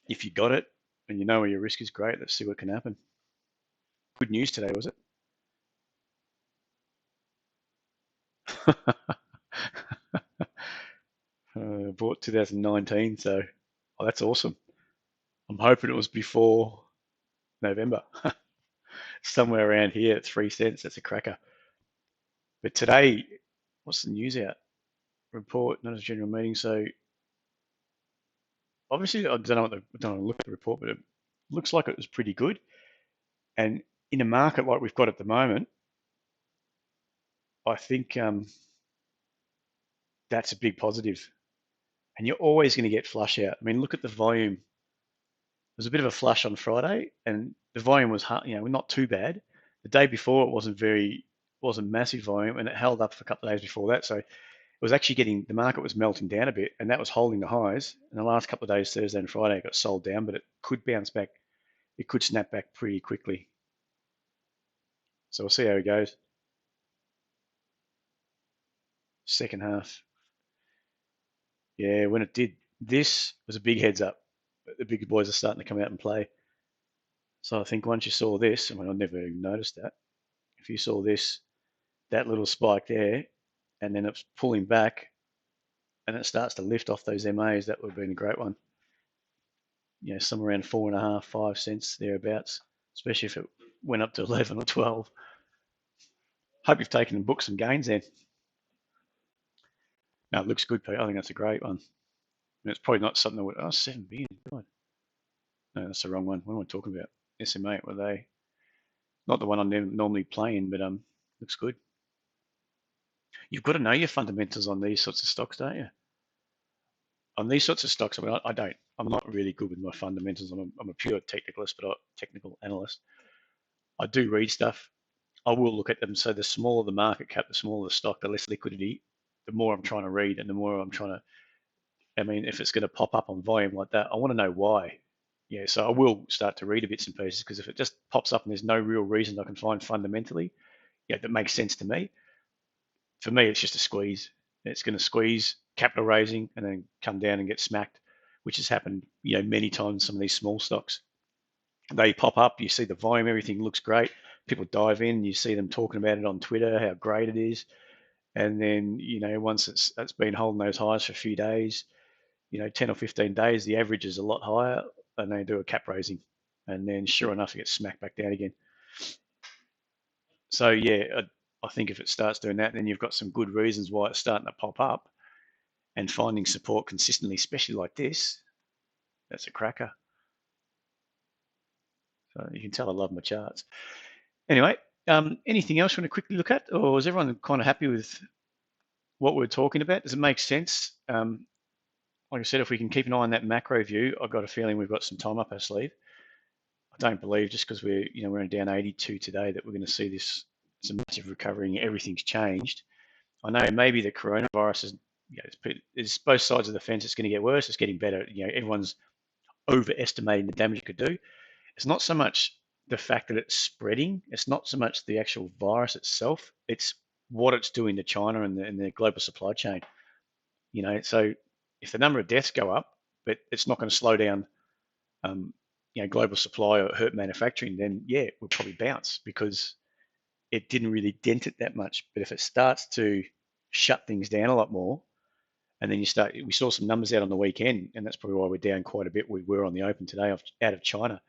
If you got it and you know where your risk is, great. Let's see what can happen. Good news today, was it? Bought 2019, so that's awesome. I'm hoping it was before November, somewhere around here at 3 cents. That's a cracker. But today, what's the news out? Report, not a general meeting. So obviously, I don't know look at the report, but it looks like it was pretty good. And in a market like we've got at the moment, I think that's a big positive. And you're always going to get flush out. I mean, look at the volume. There was a bit of a flush on Friday, and the volume was, not too bad. The day before, it wasn't massive volume, and it held up for a couple of days before that. So it was actually the market was melting down a bit, and that was holding the highs. And the last couple of days, Thursday and Friday, it got sold down, but it could bounce back. It could snap back pretty quickly. So we'll see how it goes. Second half. Yeah, when it did, this was a big heads up. The big boys are starting to come out and play. So I think once you saw this, I mean, I never even noticed that. If you saw this, that little spike there, and then it's pulling back, and it starts to lift off those MAs, that would have been a great one. Somewhere around 4.5, 5 cents thereabouts, especially if it went up to 11 or 12. Hope you've taken and booked some gains then. No, it looks good, Pete. I think that's a great one. And it's probably not something that would, 7 billion. God. No, that's the wrong one. What am I talking about? SMA, were they? Not the one I'm normally playing, but looks good. You've got to know your fundamentals on these sorts of stocks, don't you? On these sorts of stocks, I mean, I don't. I'm not really good with my fundamentals. I'm a pure technicalist, but technical analyst. I do read stuff. I will look at them. So the smaller the market cap, the smaller the stock, the less liquidity, the more I'm trying to read, and the more I'm trying to. I mean, if it's going to pop up on volume like that, I want to know why. Yeah, so I will start to read a bits and pieces because if it just pops up and there's no real reason I can find fundamentally, that makes sense to me. For me, it's just a squeeze. It's going to squeeze capital raising and then come down and get smacked, which has happened, many times. Some of these small stocks, they pop up. You see the volume, everything looks great. People dive in. You see them talking about it on Twitter, how great it is, and then once it's been holding those highs for a few days, 10 or 15 days, the average is a lot higher, and they do a cap raising, and then sure enough, it gets smacked back down again. So yeah, I think if it starts doing that, then you've got some good reasons why it's starting to pop up, and finding support consistently, especially like this, that's a cracker. So you can tell I love my charts. Anyway, anything else you want to quickly look at, or is everyone kind of happy with what we're talking about? Does it make sense? Like I said, if we can keep an eye on that macro view, I've got a feeling we've got some time up our sleeve. I don't believe just because we're down 82 today that we're going to see this some massive recovery and everything's changed. I know maybe the coronavirus is, it's both sides of the fence. It's going to get worse. It's getting better. Everyone's overestimating the damage it could do. It's not so much the fact that it's spreading. It's not so much the actual virus itself. It's what it's doing to China and the global supply chain. So if the number of deaths go up, but it's not going to slow down, global supply or hurt manufacturing, then yeah, we'll probably bounce because it didn't really dent it that much. But if it starts to shut things down a lot more, and then we saw some numbers out on the weekend, and that's probably why we're down quite a bit. We were on the open today out of China.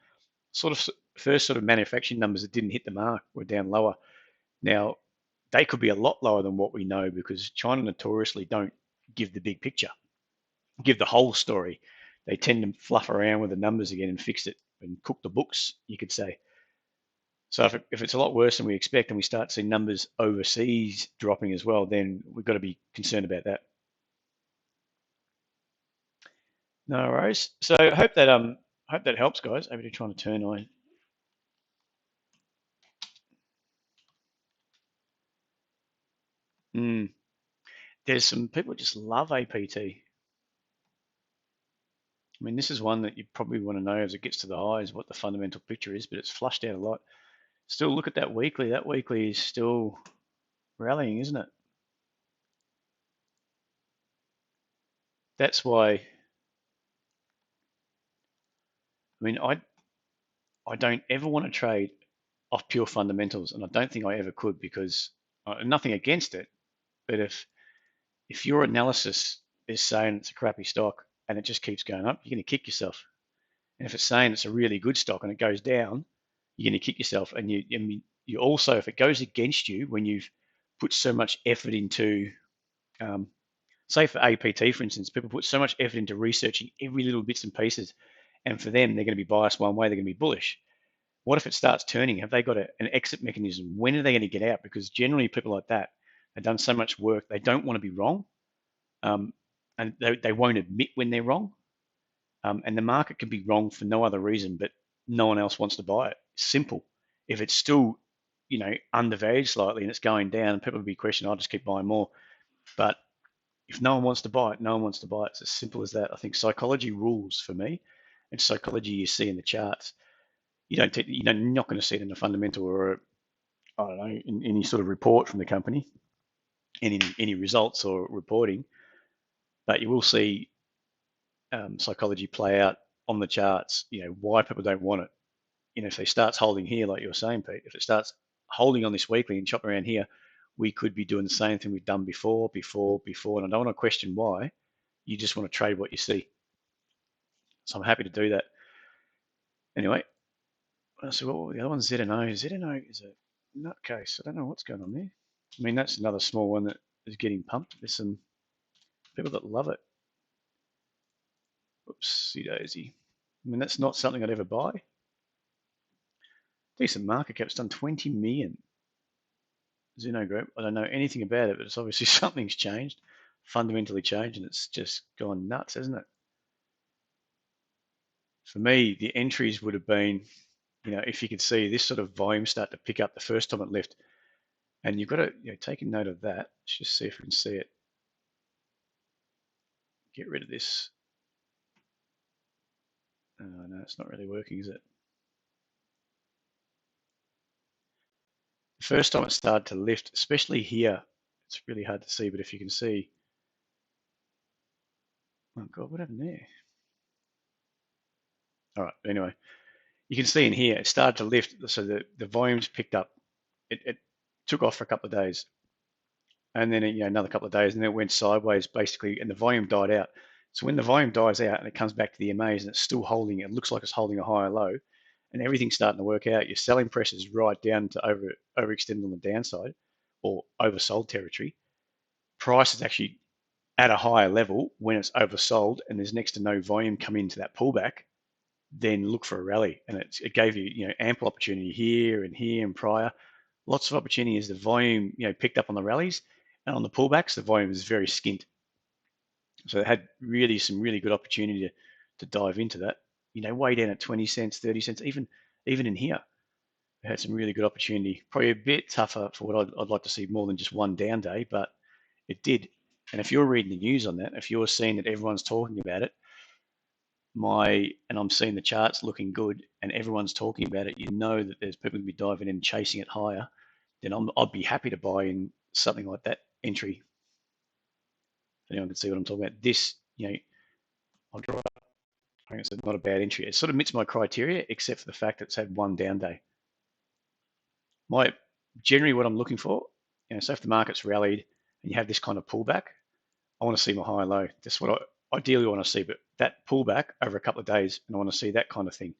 First manufacturing numbers that didn't hit the mark were down lower. Now, they could be a lot lower than what we know because China notoriously don't give the big picture, give the whole story. They tend to fluff around with the numbers again and fix it and cook the books, you could say. So if it's a lot worse than we expect and we start seeing numbers overseas dropping as well, then we've got to be concerned about that. No worries. So I hope that helps, guys. Maybe trying to turn on. There's some people just love APT. I mean, this is one that you probably want to know as it gets to the highs what the fundamental picture is, but it's flushed out a lot. Still look at that weekly. That weekly is still rallying, isn't it? That's why. I mean, I don't ever want to trade off pure fundamentals, and I don't think I ever could because nothing against it, but if your analysis is saying it's a crappy stock and it just keeps going up, you're going to kick yourself. And if it's saying it's a really good stock and it goes down, you're going to kick yourself. And you also, if it goes against you when you've put so much effort into, um, say for APT, for instance, people put so much effort into researching every little bits and pieces, and for them, they're going to be biased one way, they're going to be bullish. What if it starts turning? Have they got an exit mechanism? When are they going to get out? Because generally, people like that have done so much work, they don't want to be wrong, um, and they won't admit when they're wrong. And the market can be wrong for no other reason, but no one else wants to buy it. Simple. If it's still, undervalued slightly and it's going down, people will be questioning, I'll just keep buying more. But if no one wants to buy it, no one wants to buy it. It's as simple as that. I think psychology rules for me, and psychology you see in the charts. You're not going to see it in a fundamental or I don't know, in any sort of report from the company, in any results or reporting, but you will see psychology play out on the charts. Why people don't want it. If it starts holding here, like you were saying, Pete, if it starts holding on this weekly and chop around here, we could be doing the same thing we've done before, and I don't want to question why. You just want to trade what you see. So I'm happy to do that. Anyway, so what were the other one? ZNO. ZNO is a nutcase. I don't know what's going on there. I mean, that's another small one that is getting pumped. There's some people that love it. Oopsie daisy. I mean, that's not something I'd ever buy. Decent market cap. It's done 20 million. Zeno Group. I don't know anything about it, but it's obviously something's changed, fundamentally changed, and it's just gone nuts, hasn't it? For me, the entries would have been, if you could see this sort of volume start to pick up the first time it left, and you've got to take a note of that. Let's just see if we can see it. Get rid of this. Oh, no, it's not really working, is it? The first time it started to lift, especially here, it's really hard to see, but if you can see, oh God, what happened there? All right, anyway, you can see in here, it started to lift, so the volumes picked up. It took off for a couple of days, and then another couple of days, and then it went sideways basically, and the volume died out. So when the volume dies out and it comes back to the MAs and it's still holding, it looks like it's holding a higher low, and everything's starting to work out. Your selling pressure is right down to overextended on the downside or oversold territory. Price is actually at a higher level when it's oversold and there's next to no volume coming into that pullback. Then look for a rally, and it gave you ample opportunity here and prior. Lots of opportunity as the volume picked up on the rallies, and on the pullbacks the volume was very skint. So it had some really good opportunity to dive into that. Way down at 20 cents, 30 cents, even in here, it had some really good opportunity. Probably a bit tougher for what I'd like to see, more than just one down day, but it did. And if you're reading the news on that, if you're seeing that everyone's talking about it, and I'm seeing the charts looking good and everyone's talking about it, that there's people going to be diving in and chasing it higher, then I'd be happy to buy in something like that entry. If anyone can see what I'm talking about. This, I'll draw it up. I think it's not a bad entry. It sort of meets my criteria, except for the fact that it's had one down day. Generally what I'm looking for, so if the market's rallied and you have this kind of pullback, I want to see my high low. That's what I ideally want to see, but that pullback over a couple of days, and I want to see that kind of thing.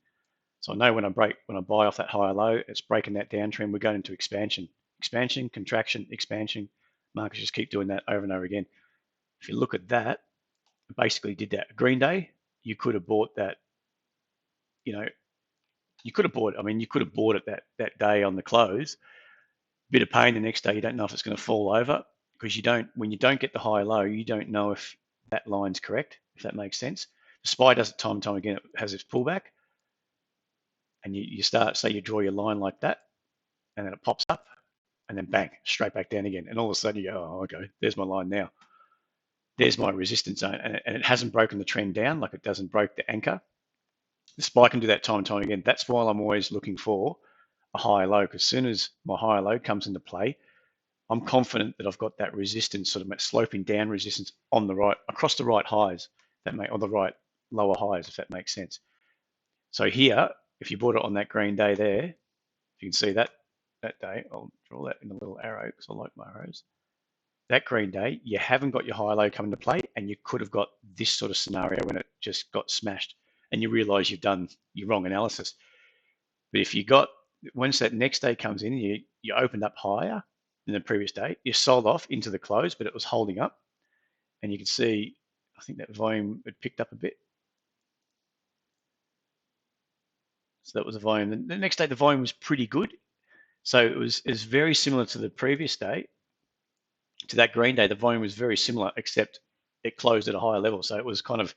So I know when I buy off that higher low, it's breaking that downtrend. We're going into expansion, contraction, expansion. Markets just keep doing that over and over again. If you look at that, it basically did that. Green day, you could have bought that. You could have bought. You could have bought it that day on the close. Bit of pain the next day. You don't know if it's going to fall over because when you don't get the high low, you don't know if that line's correct. If that makes sense. The SPY does it time and time again. It has its pullback. And you start, say you draw your line like that, and then it pops up, and then bang, straight back down again. And all of a sudden you go, oh, okay, there's my line now. There's my resistance zone. And it hasn't broken the trend down, like it doesn't break the anchor. The SPY can do that time and time again. That's why I'm always looking for a higher low, because as soon as my higher low comes into play, I'm confident that I've got that resistance, sort of sloping down resistance on the right, across the right highs, or the right lower highs, if that makes sense. So here, if you bought it on that green day there, you can see that day. I'll draw that in a little arrow because I like my arrows. that green day, you haven't got your high low come into play, and you could have got this sort of scenario when it just got smashed, and you realise you've done your wrong analysis. But if you got, once that next day comes in, you opened up higher than the previous day, you sold off into the close, but it was holding up, and you can see, I think that volume had picked up a bit. So that was the volume. The next day, the volume was pretty good. So it was very similar to the previous day. To that green day, the volume was very similar, except it closed at a higher level. So it was kind of,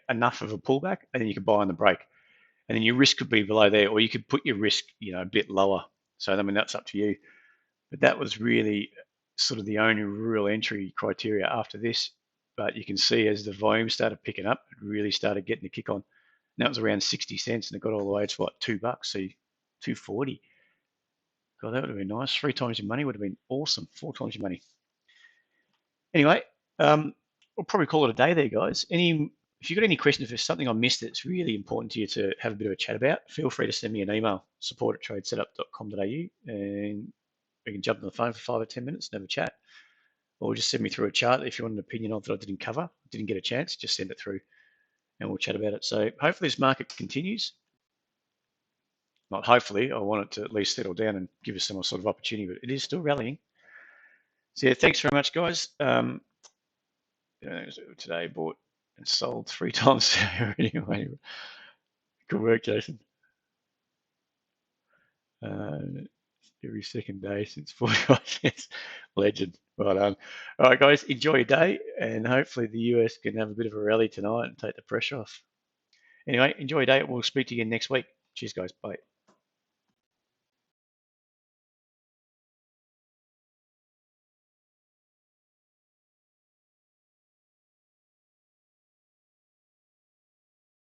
enough of a pullback, and then you could buy on the break. And then your risk could be below there, or you could put your risk, a bit lower. So, I mean, that's up to you. But that was really sort of the only real entry criteria after this. But you can see as the volume started picking up, it really started getting a kick on. And that was around 60 cents, and it got all the way to what, $2, so 240. God, that would have been nice. 3 times your money would have been awesome. 4 times your money. Anyway, we'll probably call it a day there, guys. If you've got any questions, if there's something I missed that's really important to you to have a bit of a chat about, feel free to send me an email, support@tradesetup.com.au, and we can jump on the phone for 5 or 10 minutes and have a chat. Or just send me through a chart if you want an opinion of that I didn't cover, didn't get a chance, just send it through and we'll chat about it. So hopefully this market continues. Not hopefully, I want it to at least settle down and give us some sort of opportunity, but it is still rallying. So yeah, thanks very much, guys. Today bought and sold 3 times anyway. Good work, Jason. Every second day since 45 cents. Legend. Well done. All right, guys, enjoy your day, and hopefully the US can have a bit of a rally tonight and take the pressure off. Anyway, enjoy your day. We'll speak to you again next week. Cheers, guys. Bye.